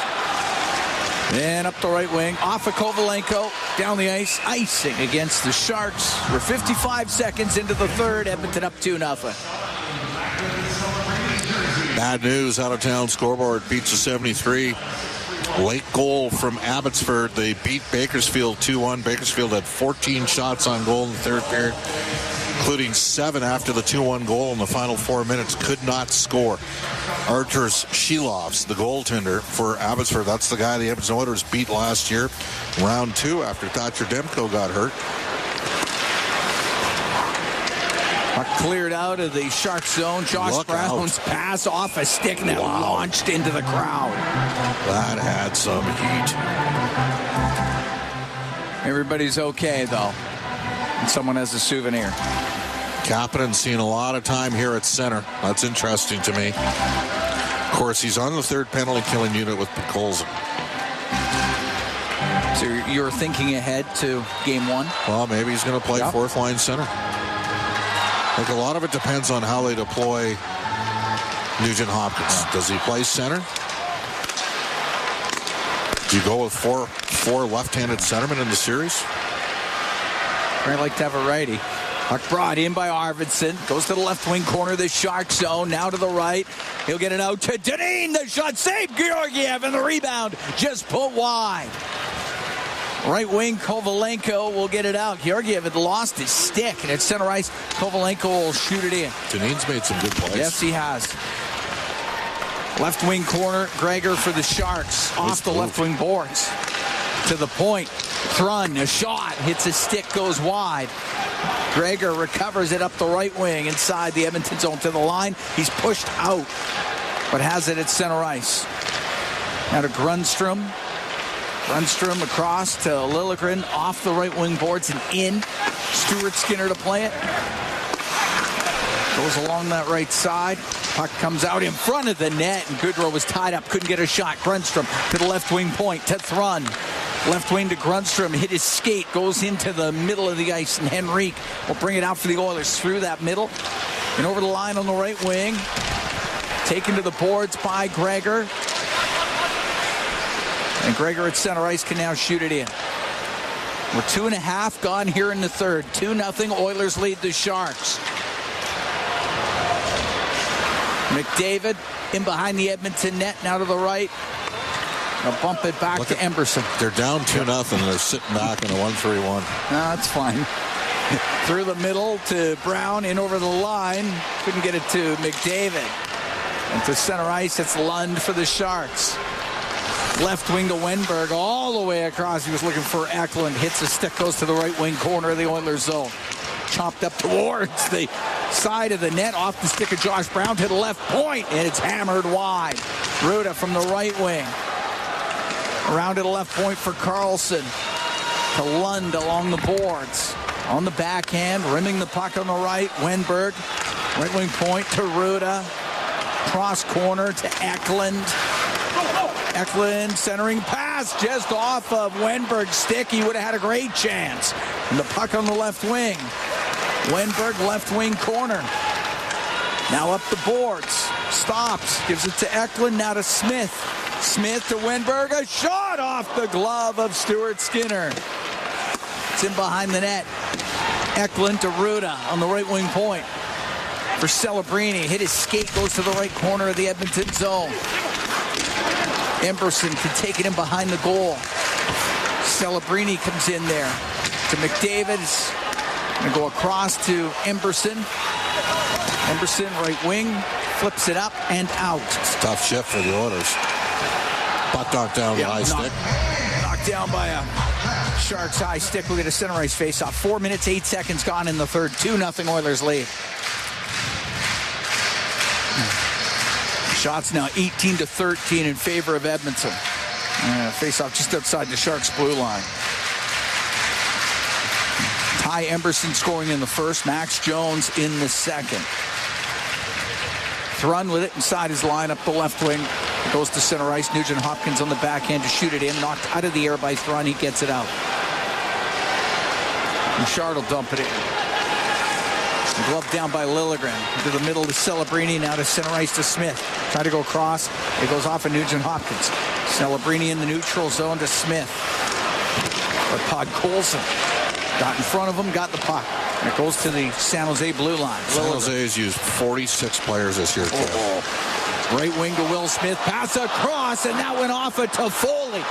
D: Then up the right wing. Off of Kovalenko. Down the ice. Icing against the Sharks. We're 55 seconds into the third. Edmonton up 2-0.
E: Bad news, out-of-town scoreboard beats the 73. Late goal from Abbotsford. They beat Bakersfield 2-1. Bakersfield had 14 shots on goal in the third period, including 7 after the 2-1 goal in the final 4 minutes. Could not score. Arturs Shilovs, the goaltender for Abbotsford. That's the guy the Edmonton Oilers beat last year. Round 2 after Thatcher Demko got hurt.
D: Cleared out of the Shark zone. Josh Brown's pass off a stick and launched into the crowd.
E: That had some heat.
D: Everybody's okay, though. And someone has a souvenir.
E: Kapanen's seen a lot of time here at center. That's interesting to me. Of course, he's on the third penalty killing unit with Picolza.
D: So you're thinking ahead to game 1?
E: Well, maybe he's going to play fourth line center. Like, a lot of it depends on how they deploy Nugent Hopkins. Does he play center? Do you go with four left-handed centermen in the series?
D: I'd like to have a righty. Puck brought in by Arvidsson. Goes to the left wing corner of the Shark zone. Now to the right. He'll get it out to Dineen. The shot saved. Georgiev, and the rebound just put wide. Right wing, Kovalenko will get it out. Georgiev had lost his stick, and at center ice, Kovalenko will shoot it in.
E: Dineen's made some good plays.
D: Yes, he has. Left wing corner, Gregor for the Sharks. Off the left wing boards. To the point. Thrun, a shot. Hits a stick, goes wide. Gregor recovers it up the right wing inside the Edmonton zone to the line. He's pushed out, but has it at center ice. Now to Grundstrom. Grundstrom across to Liljegren, off the right wing boards and in. Stuart Skinner to play it. Goes along that right side. Puck comes out in front of the net, and Goodrow was tied up, couldn't get a shot. Grundstrom to the left wing point to Thrun. Left wing to Grundstrom, hit his skate, goes into the middle of the ice, and Henrique will bring it out for the Oilers through that middle. And over the line on the right wing. Taken to the boards by Gregor. And Gregor at center ice can now shoot it in. We're 2.5 gone here in the third. 2-0 Oilers lead the Sharks. McDavid in behind the Edmonton net, now to the right. I'll bump it back to Emberson.
E: They're down 2-0. They're sitting back in a 1-3-1.
D: No, that's fine. Through the middle to Brown, in over the line. Couldn't get it to McDavid. And to center ice, it's Lund for the Sharks. Left wing to Wenberg, all the way across. He was looking for Eklund. Hits a stick, goes to the right wing corner of the Oilers zone. Chopped up towards the side of the net, off the stick of Josh Brown to the left point, and it's hammered wide. Ruda from the right wing. Around to the left point for Carlson. To Lund along the boards. On the backhand, rimming the puck on the right. Wenberg Right wing point to Ruda. Cross corner to Eklund. Eklund centering pass just off of Wenberg's stick. He would have had a great chance. And the puck on the left wing. Wenberg left wing corner. Now up the boards. Stops. Gives it to Eklund. Now to Smith. Smith to Wenberg. A shot off the glove of Stuart Skinner. It's in behind the net. Eklund to Ruda on the right wing point. For Celebrini. Hit his skate. Goes to the right corner of the Edmonton zone. Emberson can take it in behind the goal. Celebrini comes in there to McDavid. Going to go across to Emberson. Emberson, right wing, flips it up and out.
E: It's a tough shift for the Oilers. Puck knocked down the high stick.
D: Knocked down by a Sharks high stick. We'll get a center ice face-off. 4 minutes, 8 seconds gone in the third. 2-0 Oilers lead. Shots now 18-13 in favor of Edmonton. Face-off just outside the Sharks' blue line. Ty Emberson scoring in the first. Max Jones in the second. Thrun with it inside his line up the left wing. It goes to center ice. Nugent Hopkins on the backhand to shoot it in. Knocked out of the air by Thrun. He gets it out. Bouchard will dump it in. The glove down by Liljegren. Into the middle to Celebrini. Now to center ice to Smith. Try to go across. It goes off of Nugent Hopkins. Celebrini in the neutral zone to Smith. But Podkolzin got in front of him, got the puck. And it goes to the San Jose blue line.
E: San Jose has used 46 players this year.
D: Right wing to Will Smith. Pass across, and that went off of Toffoli.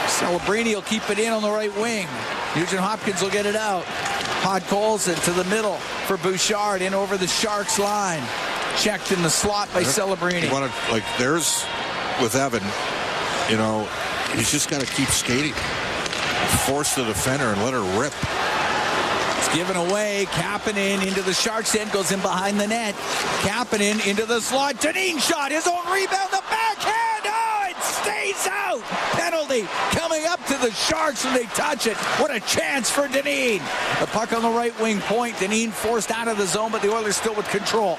D: Celebrini will keep it in on the right wing. Nugent Hopkins will get it out. Podkolzin to the middle for Bouchard in over the Sharks line. Checked in the slot by Celebrini.
E: There's with Evan, he's just got to keep skating. Force the defender and let her rip.
D: It's given away. Kapanen into the Sharks end. Goes in behind the net. Kapanen into the slot. Dineen shot. His own rebound. The backhand. Oh, it stays out. Penalty coming up to the Sharks when they touch it. What a chance for Dineen. The puck on the right wing point. Dineen forced out of the zone, but the Oilers still with control.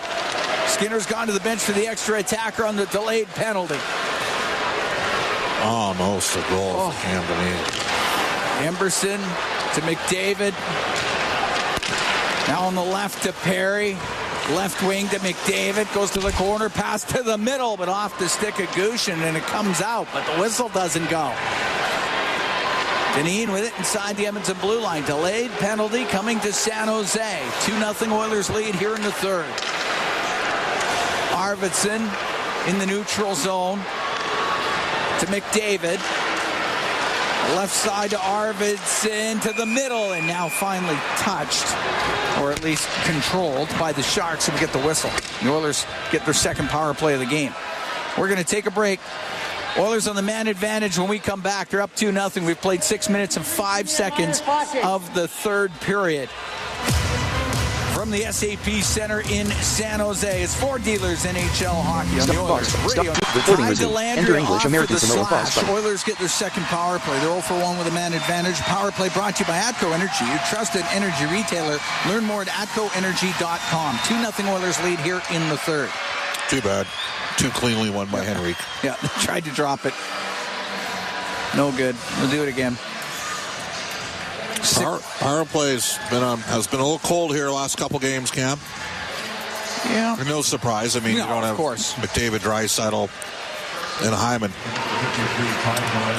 D: Skinner's gone to the bench for the extra attacker on the delayed penalty.
E: Almost a goal for Cam Dineen.
D: Emberson to McDavid. Now on the left to Perry. Left wing to McDavid. Goes to the corner. Pass to the middle, but off the stick of Gushin, and it comes out, but the whistle doesn't go. Dineen with it inside the Edmonton blue line. Delayed penalty coming to San Jose. 2-0 Oilers lead here in the third. Arvidsson in the neutral zone to McDavid. Left side to Arvidsson to the middle, and now finally touched, or at least controlled by the Sharks, and we get the whistle. The Oilers get their second power play of the game. We're going to take a break. Oilers on the man advantage when we come back. They're up 2-0. We've played 6 minutes and 5 seconds of the third period. From the SAP Center in San Jose, it's for Dealers NHL Hockey on the Oilers Radio. Time to Landry off for the slash. Oilers get their second power play. They're 0-for-1 with a man advantage. Power play brought to you by ATCO Energy, your trusted energy retailer. Learn more at atcoenergy.com. 2-0 Oilers lead here in the third.
E: Too bad. Too cleanly won by Henrique.
D: Yeah, they tried to drop it. No good. We'll do it again.
E: Power play has been a little cold here the last couple games, Cam.
D: Yeah.
E: No surprise. I mean, you don't have McDavid, Draisaitl, and Hyman.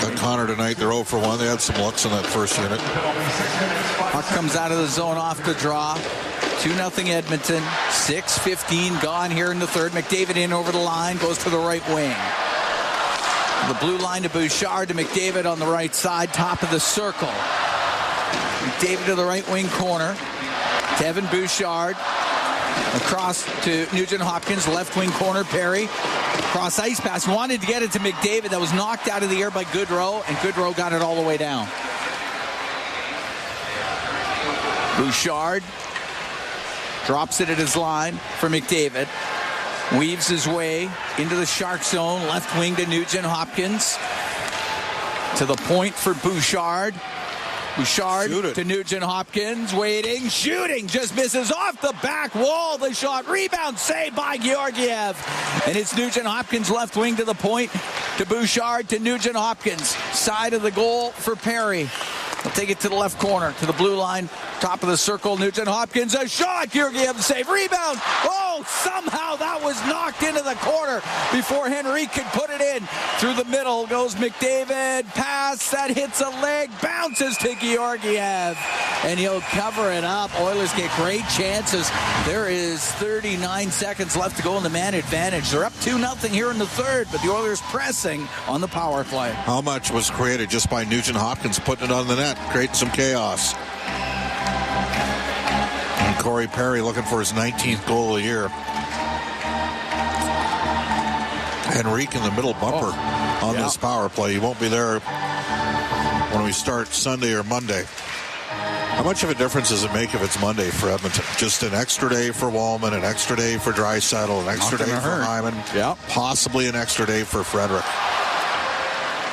E: Got Connor tonight. They're 0-for-1. They had some looks in that first unit.
D: Puck comes out of the zone off the draw. 2-0 Edmonton. 6:15 gone here in the third. McDavid in over the line. Goes to the right wing. The blue line to Bouchard to McDavid on the right side. Top of the circle. McDavid to the right wing corner. To Evan Bouchard. Across to Nugent Hopkins. Left wing corner. Perry. Cross ice pass. Wanted to get it to McDavid. That was knocked out of the air by Goodrow. And Goodrow got it all the way down. Bouchard drops it at his line for McDavid. Weaves his way into the Shark zone. Left wing to Nugent Hopkins. To the point for Bouchard. Bouchard to Nugent-Hopkins, waiting, shooting, just misses off the back wall. The shot, rebound, saved by Georgiev. And it's Nugent-Hopkins left wing to the point, to Bouchard, to Nugent-Hopkins. Side of the goal for Perry. They'll take it to the left corner, to the blue line, top of the circle. Nugent-Hopkins, a shot. Georgiev the save. Rebound. Oh, somehow that was knocked into the corner before Henrique could put it in. Through the middle goes McDavid. Pass that hits a leg, bounces to Georgiev, and he'll cover it up. Oilers get great chances. There is 39 seconds left to go in the man advantage. They're up 2-0 here in the third, but the Oilers pressing on the power play.
E: How much was created just by Nugent-Hopkins putting it on the net, creating some chaos. And Corey Perry looking for his 19th goal of the year. Henrique in the middle bumper on this power play. He won't be there when we start Sunday or Monday. How much of a difference does it make if it's Monday for Edmonton? Just an extra day for Wallman, an extra day for Draisaitl, an extra day for Hyman, possibly an extra day for Frederick.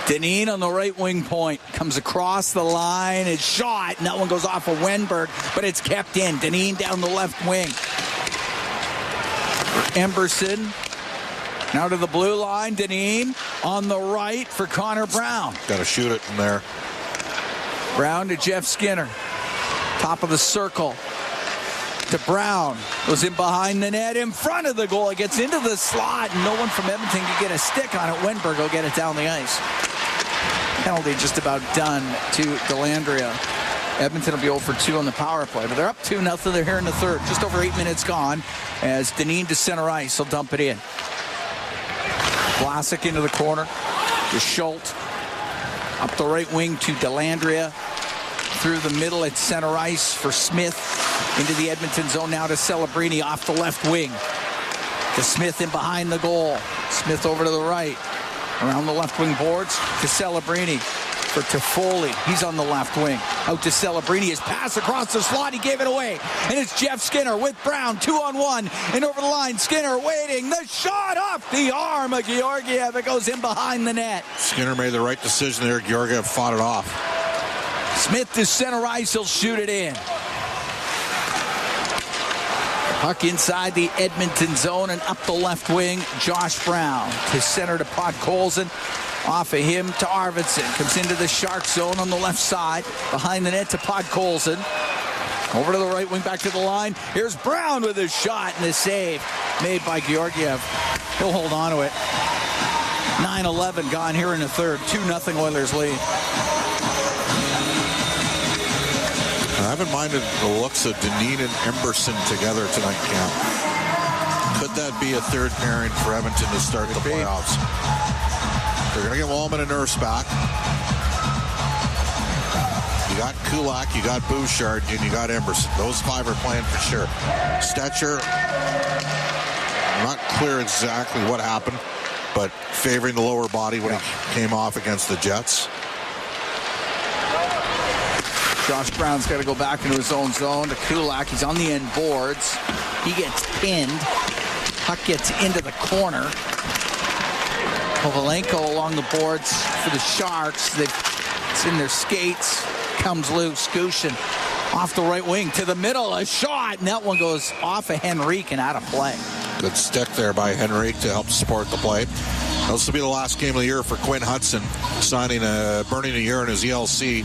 D: Dineen on the right wing point comes across the line. It's shot, and that one goes off of Wenberg, but it's kept in. Dineen down the left wing. Emberson now to the blue line. Dineen on the right for Connor Brown.
E: Got to shoot it from there.
D: Brown to Jeff Skinner. Top of the circle to Brown. Goes in behind the net in front of the goal. It gets into the slot, and no one from Edmonton can get a stick on it. Wenberg will get it down the ice. Penalty just about done to Delandria. Edmonton will be 0 for 2 on the power play, but they're up 2-0. They're here in the third. Just over 8 minutes gone as Dineen to center ice will dump it in. Vlasic into the corner to Schultz. Up the right wing to Delandria. Through the middle at center ice for Smith. Into the Edmonton zone now to Celebrini off the left wing. To Smith in behind the goal. Smith over to the right. Around the left wing boards to Celebrini for Toffoli. He's on the left wing. Out to Celebrini. His pass across the slot. He gave it away. And it's Jeff Skinner with Brown. 2-on-1. And over the line. Skinner waiting. The shot off the arm of Georgiev. It goes in behind the net.
E: Skinner made the right decision there. Georgiev fought it off.
D: Smith to center ice. He'll shoot it in. Puck inside the Edmonton zone and up the left wing. Josh Brown to center to Podkolzin. Off of him to Arvidsson. Comes into the Shark zone on the left side. Behind the net to Podkolzin. Over to the right wing, back to the line. Here's Brown with his shot and the save made by Georgiev. He'll hold on to it. 9-11 gone here in the third. 2-0 Oilers lead.
E: I haven't minded the looks of Dineen and Emberson together tonight, Cam. Could that be a third pairing for Edmonton to start the playoffs? They're going to get Wallman and Nurse back. You got Kulak, you got Bouchard, and you got Emberson. Those five are playing for sure. Stetcher, not clear exactly what happened, but favoring the lower body when he came off against the Jets.
D: Josh Brown's got to go back into his own zone to Kulak. He's on the end boards. He gets pinned. Puck gets into the corner. Kovalenko along the boards for the Sharks. It's in their skates. Comes loose. Gushin off the right wing to the middle. A shot, and that one goes off of Henrique and out of play.
E: Good stick there by Henrique to help support the play. This will be the last game of the year for Quinn Hudson, burning a year in his ELC.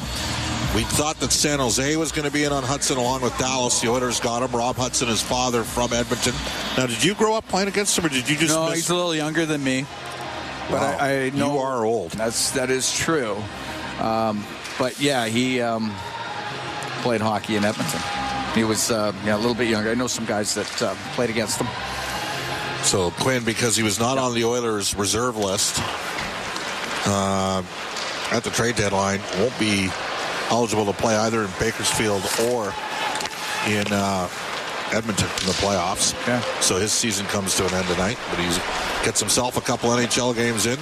E: We thought that San Jose was going to be in on Hudson along with Dallas. The Oilers got him. Rob Hudson, his father, from Edmonton. Now, did you grow up playing against him, or did you just
D: No, he's a little younger than me. But
E: wow.
D: I know
E: you are old.
D: That is true. But yeah, he played hockey in Edmonton. He was a little bit younger. I know some guys that played against him.
E: So Quinn, because he was not on the Oilers reserve list at the trade deadline, won't be eligible to play either in Bakersfield or in Edmonton in the playoffs.
D: Okay.
E: So his season comes to an end tonight, but he gets himself a couple NHL games in.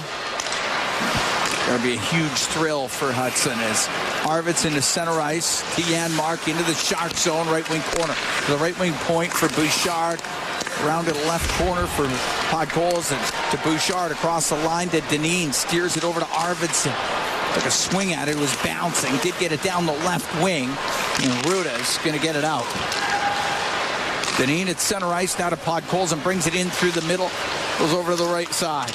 D: Going to be a huge thrill for Hudson as Arvidsson to center ice. To Janmark into the Shark zone, right wing corner. To the right wing point for Bouchard. Around to the left corner for Podkolzin. To Bouchard across the line to Dineen. Steers it over to Arvidsson. Took a swing at it. It was bouncing. Did get it down the left wing. And Ruda is going to get it out. Deneen at center ice now to Podkolzin and brings it in through the middle. Goes over to the right side.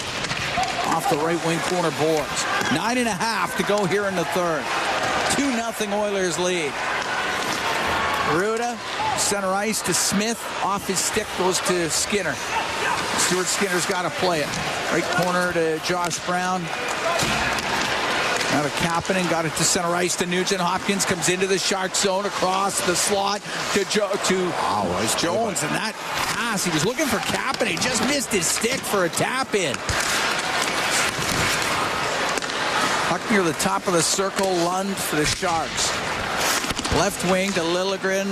D: Off the right wing corner boards. 9.5 to go here in the third. 2-0 Oilers lead. Ruda, center ice to Smith. Off his stick goes to Skinner. Stuart Skinner's got to play it. Right corner to Josh Brown. Now to Kapanen, got it to center ice to Nugent Hopkins, comes into the Shark zone across the slot to Jones, and that pass, he was looking for Kapanen, he just missed his stick for a tap in. Puck near the top of the circle, Lund for the Sharks. Left wing to Liljegren,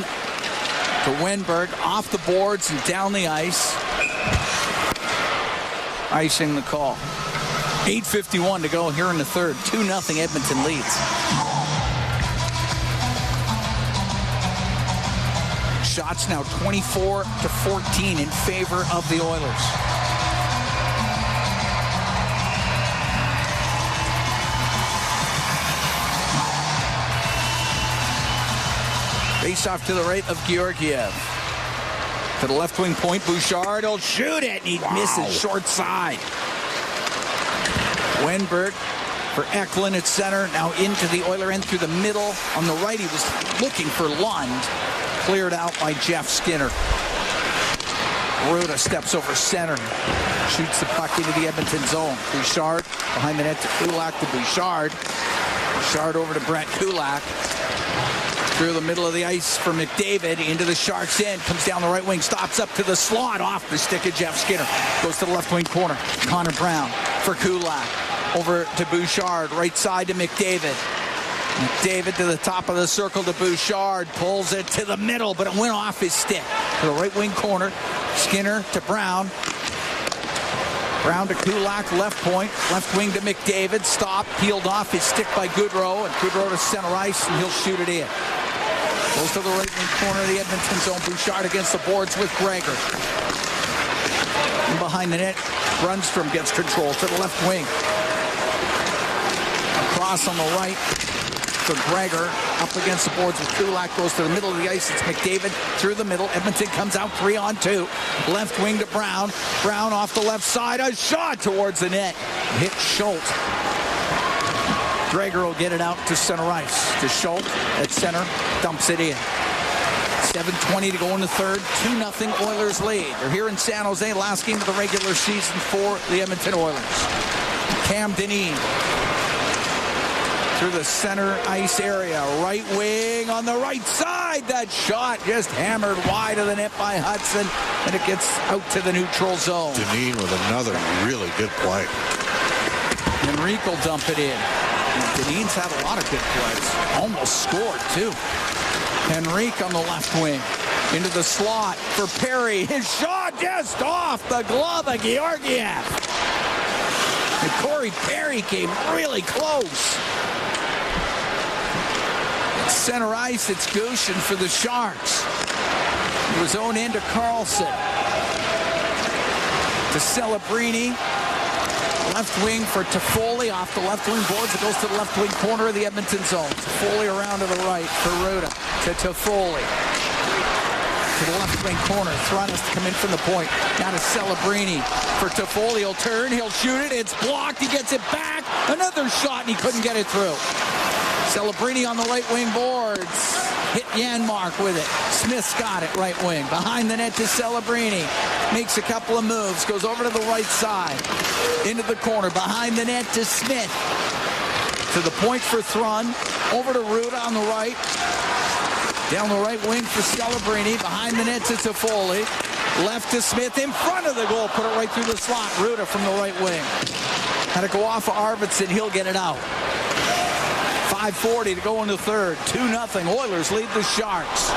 D: to Wenberg, off the boards and down the ice. Icing the call. 8:51 to go here in the third. 2-0 Edmonton leads. Shots now 24-14 in favor of the Oilers. Face off to the right of Georgiev. To the left wing point, Bouchard will shoot it, and he misses short side. Wenberg for Eklund at center, now into the Oiler end through the middle. On the right, he was looking for Lund. Cleared out by Jeff Skinner. Ruda steps over center, shoots the puck into the Edmonton zone. Bouchard behind the net to Kulak to Bouchard. Bouchard over to Brett Kulak. Through the middle of the ice for McDavid, into the Sharks' end, comes down the right wing, stops up to the slot, off the stick of Jeff Skinner. Goes to the left wing corner. Connor Brown for Kulak. Over to Bouchard, right side to McDavid. McDavid to the top of the circle to Bouchard, pulls it to the middle, but it went off his stick. To the right wing corner, Skinner to Brown. Brown to Kulak, left point, left wing to McDavid, stop, peeled off his stick by Goodrow, and Goodrow to center ice, and he'll shoot it in. Goes to the right wing corner of the Edmonton zone, Bouchard against the boards with Gregor. And behind the net, Brunstrom gets control to the left wing. Across on the right for Gregor, up against the boards with Kulak, goes to the middle of the ice, it's McDavid through the middle, Edmonton comes out 3-on-2, left wing to Brown, Brown off the left side, a shot towards the net, hit Schultz. Gregor will get it out to center ice, to Schultz at center, dumps it in. 7:20 to go in the third, 2-0 Oilers lead. They're here in San Jose, last game of the regular season for the Edmonton Oilers. Cam Dineen through the center ice area, right wing on the right side. That shot just hammered wide of the net by Hudson, and it gets out to the neutral zone.
E: Dineen with another really good play.
D: Henrique will dump it in. Dineen's had a lot of good plays. Almost scored, too. Henrique on the left wing. Into the slot for Perry. His shot just off the glove of Georgiev. And Corey Perry came really close. Center ice, it's Gushin for the Sharks. He was zoned into Carlson. To Celebrini. Left wing for Toffoli off the left wing boards. It goes to the left wing corner of the Edmonton zone. Toffoli around to the right for Ruda. To Toffoli. To the left wing corner. Thron has to come in from the point. Now to Celebrini for Toffoli. He'll turn. He'll shoot it. It's blocked. He gets it back. Another shot, and he couldn't get it through. Celebrini on the right wing boards. Hit Janmark with it. Smith's got it, right wing. Behind the net to Celebrini. Makes a couple of moves. Goes over to the right side. Into the corner. Behind the net to Smith. To the point for Thron. Over to Ruda on the right. Down the right wing for Celebrini. Behind the net to Toffoli. Left to Smith. In front of the goal. Put it right through the slot. Ruda from the right wing. Had to go off of Arvidsson. He'll get it out. 5:40 to go in the third. 2-0. Oilers lead the Sharks.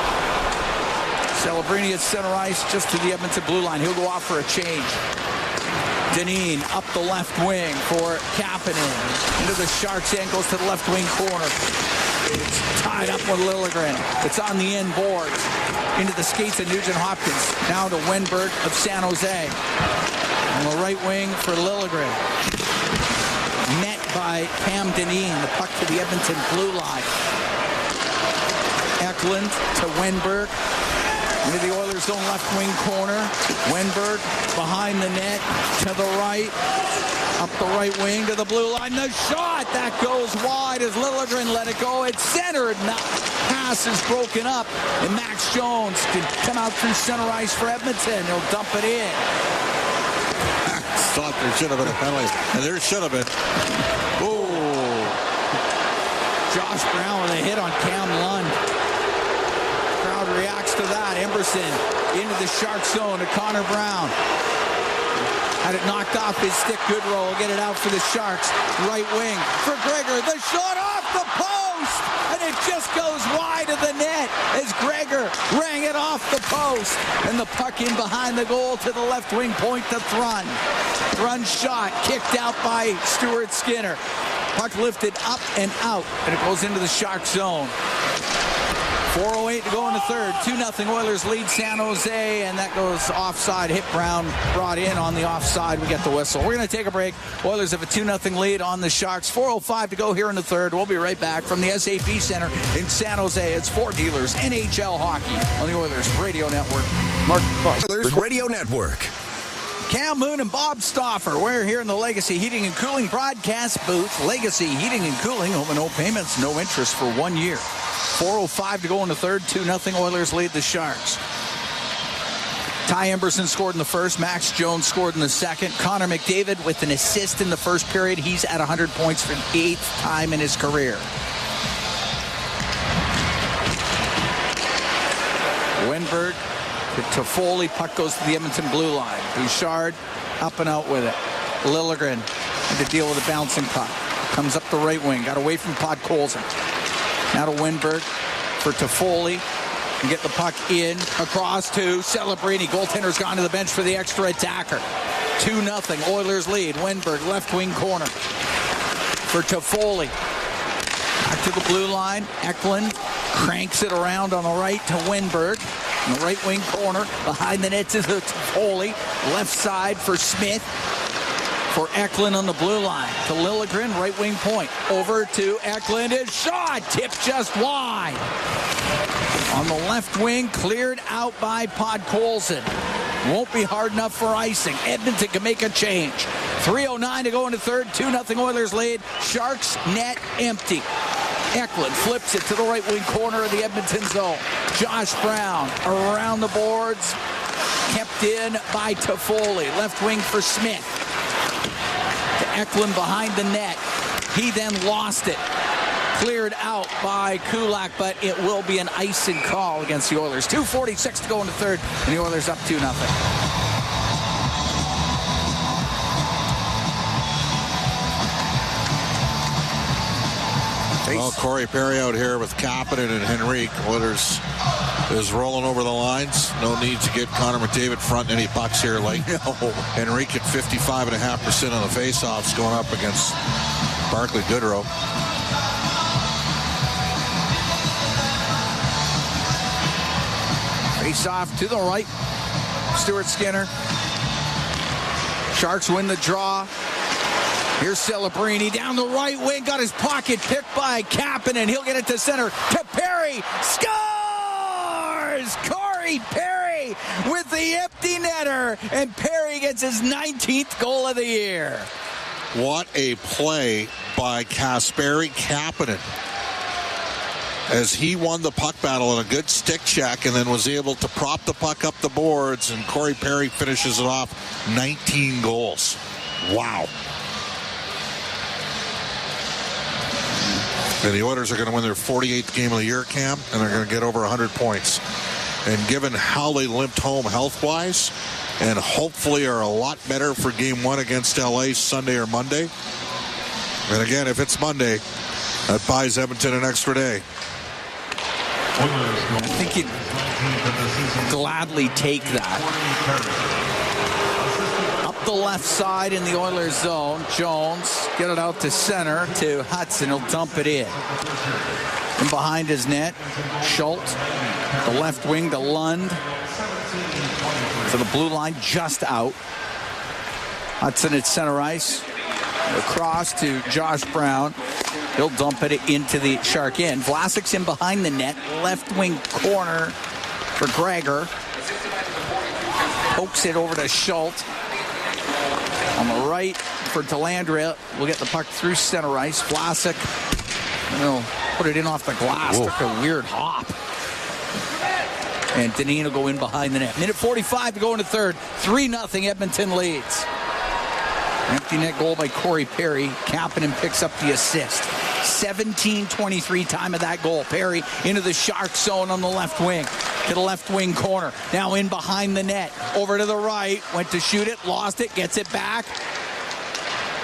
D: Celebrini at center ice just to the Edmonton blue line. He'll go off for a change. Dineen up the left wing for Kapanen. Into the Sharks end, goes to the left wing corner. It's tied up with Liljegren. It's on the end boards. Into the skates of Nugent Hopkins. Now to Wenberg of San Jose. On the right wing for Liljegren. Met by by Cam Dineen. The puck to the Edmonton blue line. Eklund to Wenberg. Into the Oilers' zone left wing corner. Wenberg behind the net to the right. Up the right wing to the blue line. The shot that goes wide as Liljegren let it go. It's centered. Pass is broken up. And Max Jones can come out through center ice for Edmonton. He'll dump it in.
E: Thought there should have been a penalty. And there should have been. Oh.
D: Josh Brown with a hit on Cam Lund. Crowd reacts to that. Emberson into the Shark zone to Connor Brown. Had it knocked off his stick. Goodrow will get it out for the Sharks. Right wing for Gregor. The shot off the post. And it just goes wide of the net as Gregor rang it off the post. And the puck in behind the goal to the left wing point to Thrun. Thrun's shot kicked out by Stuart Skinner. Puck lifted up and out. And it goes into the Shark zone. 4:08 to go in the third. 2-0 Oilers lead San Jose, and that goes offside. Hit Brown brought in on the offside. We get the whistle. We're going to take a break. Oilers have a 2-0 lead on the Sharks. 4:05 to go here in the third. We'll be right back from the SAP Center in San Jose. It's Fort Dealers NHL Hockey on the Oilers Radio Network. Mark
C: Oilers Radio Network.
D: Cam Moon and Bob Stauffer. We're here in the Legacy Heating and Cooling broadcast booth. Legacy Heating and Cooling. Home and no payments, no interest for 1 year. 4:05 to go in the third. 2-0 Oilers lead the Sharks. Ty Emberson scored in the first. Max Jones scored in the second. Connor McDavid with an assist in the first period. He's at 100 points for the 8th time in his career. Wenberg to Foley. Puck goes to the Edmonton blue line. Bouchard up and out with it. Liljegren had to deal with a bouncing puck. Comes up the right wing. Got away from Podkolzin. Now to Wenberg for Toffoli. And get the puck in, across to Celebrini. Goaltender's gone to the bench for the extra attacker. 2-0. Oilers lead. Wenberg, left wing corner for Toffoli. Back to the blue line. Eklund cranks it around on the right to Wenberg. In the right wing corner, behind the net to Toffoli. Left side for Smith. For Eklund on the blue line. To Liljegren, right wing point. Over to Eklund. His shot tipped just wide. On the left wing, cleared out by Podkolzin. Won't be hard enough for icing. Edmonton can make a change. 3:09 to go in the third. 2-0 Oilers lead. Sharks net empty. Eklund flips it to the right wing corner of the Edmonton zone. Josh Brown around the boards. Kept in by Toffoli. Left wing for Smith. To Eklund behind the net. He then lost it. Cleared out by Kulak, but it will be an icing call against the Oilers. 2:46 to go in the third, and the Oilers up 2-0.
E: Well, Corey Perry out here with Kapanen and Henrique. Oilers is rolling over the lines. No need to get Connor McDavid front any pucks here. Like Henrique at 55.5% on the faceoffs going up against Barclay Goodrow.
D: Face off to the right. Stuart Skinner. Sharks win the draw. Here's Celebrini down the right wing. Got his pocket picked by Kapanen. He'll get it to center. To Perry. Scores! Corey Perry with the empty netter. And Perry gets his 19th goal of the year.
E: What a play by Kasperi Kapanen, as he won the puck battle in a good stick check and then was able to prop the puck up the boards, and Corey Perry finishes it off. 19 goals. Wow. And the Oilers are going to win their 48th game of the year, Cam, and they're going to get over 100 points. And given how they limped home health-wise, and hopefully are a lot better for Game 1 against LA Sunday or Monday. And again, if it's Monday, that buys Edmonton an extra day.
D: I think he'd gladly take that. Up the left side in the Oilers zone. Jones get it out to center to Hudson. He'll dump it in. From behind his net, Schultz. The left wing to Lund. To the blue line, just out. Hudson at center ice. Across to Josh Brown. He'll dump it into the Shark end. Vlasic's in behind the net. Left wing corner for Gregor. Pokes it over to Schultz. On the right for Delandria. We'll get the puck through center ice. Vlasic will put it in off the glass.
E: Whoa.
D: Took a weird hop. And Deneen will go in behind the net. Minute 45 to go in the third. 3-0 Edmonton leads. Empty net goal by Corey Perry. Kapanen picks up the assist. 17:23 time of that goal. Perry into the Shark zone on the left wing. To the left wing corner. Now in behind the net. Over to the right. Went to shoot it. Lost it. Gets it back.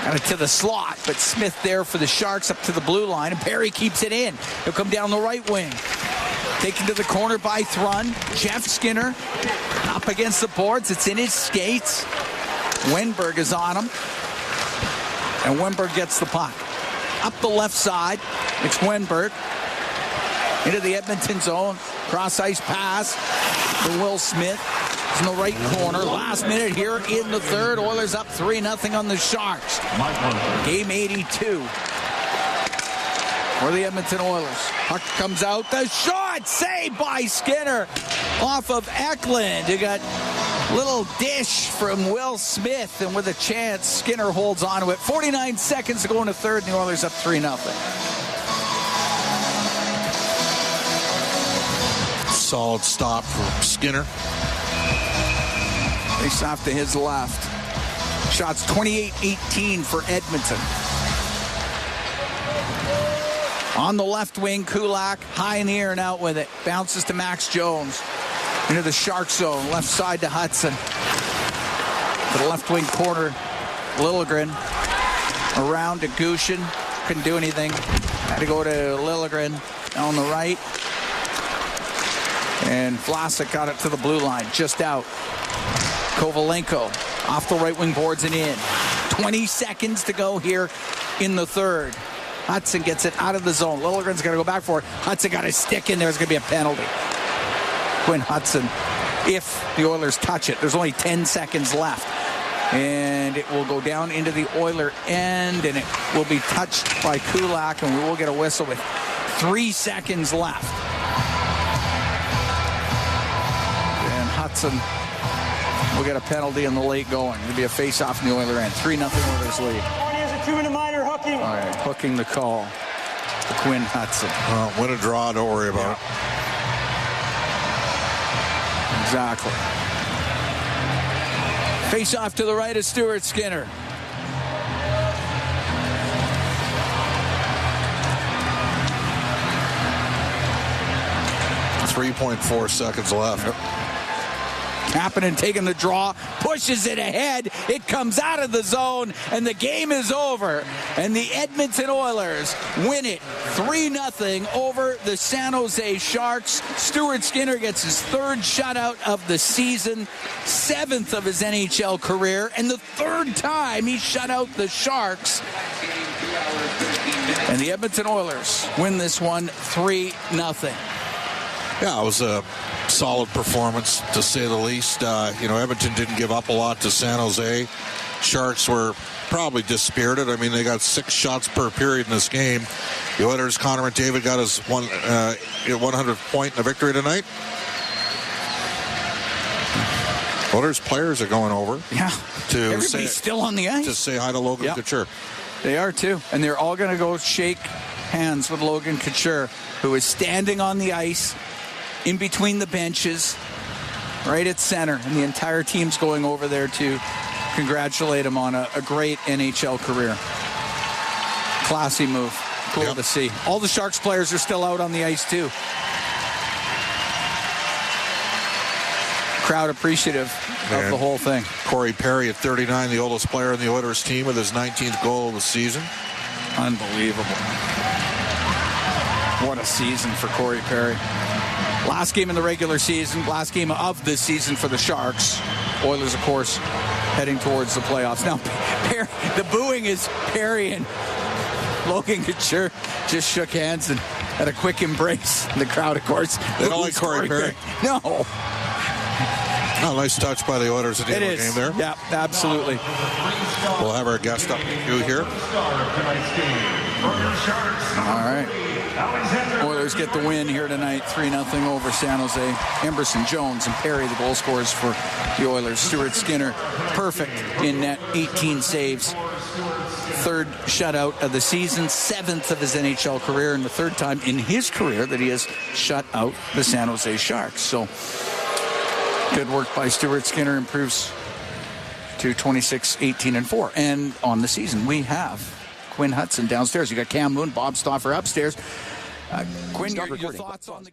D: Got it to the slot. But Smith there for the Sharks up to the blue line. And Perry keeps it in. He'll come down the right wing. Taken to the corner by Thrun. Jeff Skinner up against the boards. It's in his skates. Wenberg is on him. And Wenberg gets the puck. Up the left side. It's Wenberg. Into the Edmonton zone. Cross ice pass to Will Smith. He's in the right corner. Last minute here in the third. Oilers up 3-0 on the Sharks. Game 82. For the Edmonton Oilers. Puck comes out. The shot saved by Skinner off of Eklund. You got a little dish from Will Smith, and with a chance, Skinner holds on to it. 49 seconds to go in the third, and the Oilers up 3-0.
E: Solid stop for Skinner.
D: Face off to his left. Shots 28-18 for Edmonton. On the left wing, Kulak high in the air and out with it. Bounces to Max Jones. Into the Shark zone. Left side to Hudson. To the left wing corner, Liljegren. Around to Gushin. Couldn't do anything. Had to go to Liljegren on the right. And Vlasic got it to the blue line. Just out. Kovalenko off the right wing boards and in. 20 seconds to go here in the third. Hudson gets it out of the zone. Liljegren's going to go back for it. Hudson got his stick in there. There's going to be a penalty. Quinn Hudson, if the Oilers touch it. There's only 10 seconds left. And it will go down into the Oiler end, and it will be touched by Kulak, and we will get a whistle with 3 seconds left. And Hudson will get a penalty in the late going. It'll be a face-off in the Oiler end. 3-0 Oilers lead.
R: Here's a 2-minute minor hooking.
D: All right, hooking the call to Quinn Hudson.
E: Win a draw, don't worry about it.
D: Exactly. Face off to the right of Stuart Skinner.
E: .4 seconds left.
D: Kapanen taking the draw, pushes it ahead. It comes out of the zone, and the game is over. And the Edmonton Oilers win it 3-0 over the San Jose Sharks. Stuart Skinner gets his third shutout of the season, 7th of his NHL career, and the third time he shut out the Sharks. And the Edmonton Oilers win this one 3-0.
E: Yeah, it was a solid performance, to say the least. Edmonton didn't give up a lot to San Jose. Sharks were probably dispirited. I mean, they got 6 shots per period in this game. The Oilers, Connor McDavid got his 100th point in the victory tonight. Oilers players are going over.
D: Yeah. Everybody's still on the ice.
E: To say hi to Logan Couture.
D: They are too. And they're all going to go shake hands with Logan Couture, who is standing on the ice in between the benches, right at center, and the entire team's going over there to congratulate him on a great NHL career. Classy move. Cool to see. All the Sharks players are still out on the ice, too. Crowd appreciative of the whole thing.
E: Corey Perry at 39, the oldest player in the Oilers team with his 19th goal of the season.
D: Unbelievable. What a season for Corey Perry. Last game in the regular season, last game of this season for the Sharks. Oilers, of course, heading towards the playoffs. Now, the booing is Perry and Logan Couture just shook hands and had a quick embrace. The crowd, of course.
E: They don't like Corey Perry.
D: No.
E: Oh, nice touch by the Oilers at the end of the game there.
D: Yeah, absolutely.
E: We'll have our guest up in queue here.
G: All right. Oilers get the win here tonight, 3-0 over San Jose. Emerson, Jones, and Perry, the goal scorers for the Oilers. Stuart Skinner, perfect in net, 18 saves. Third shutout of the season, 7th of his NHL career, and the third time in his career that he has shut out the San Jose Sharks. So good work by Stuart Skinner, improves to 26-18-4. And on the season, we have Quinn Hudson downstairs. You got Cam Moon, Bob Stauffer upstairs. Quinn, your thoughts on the game?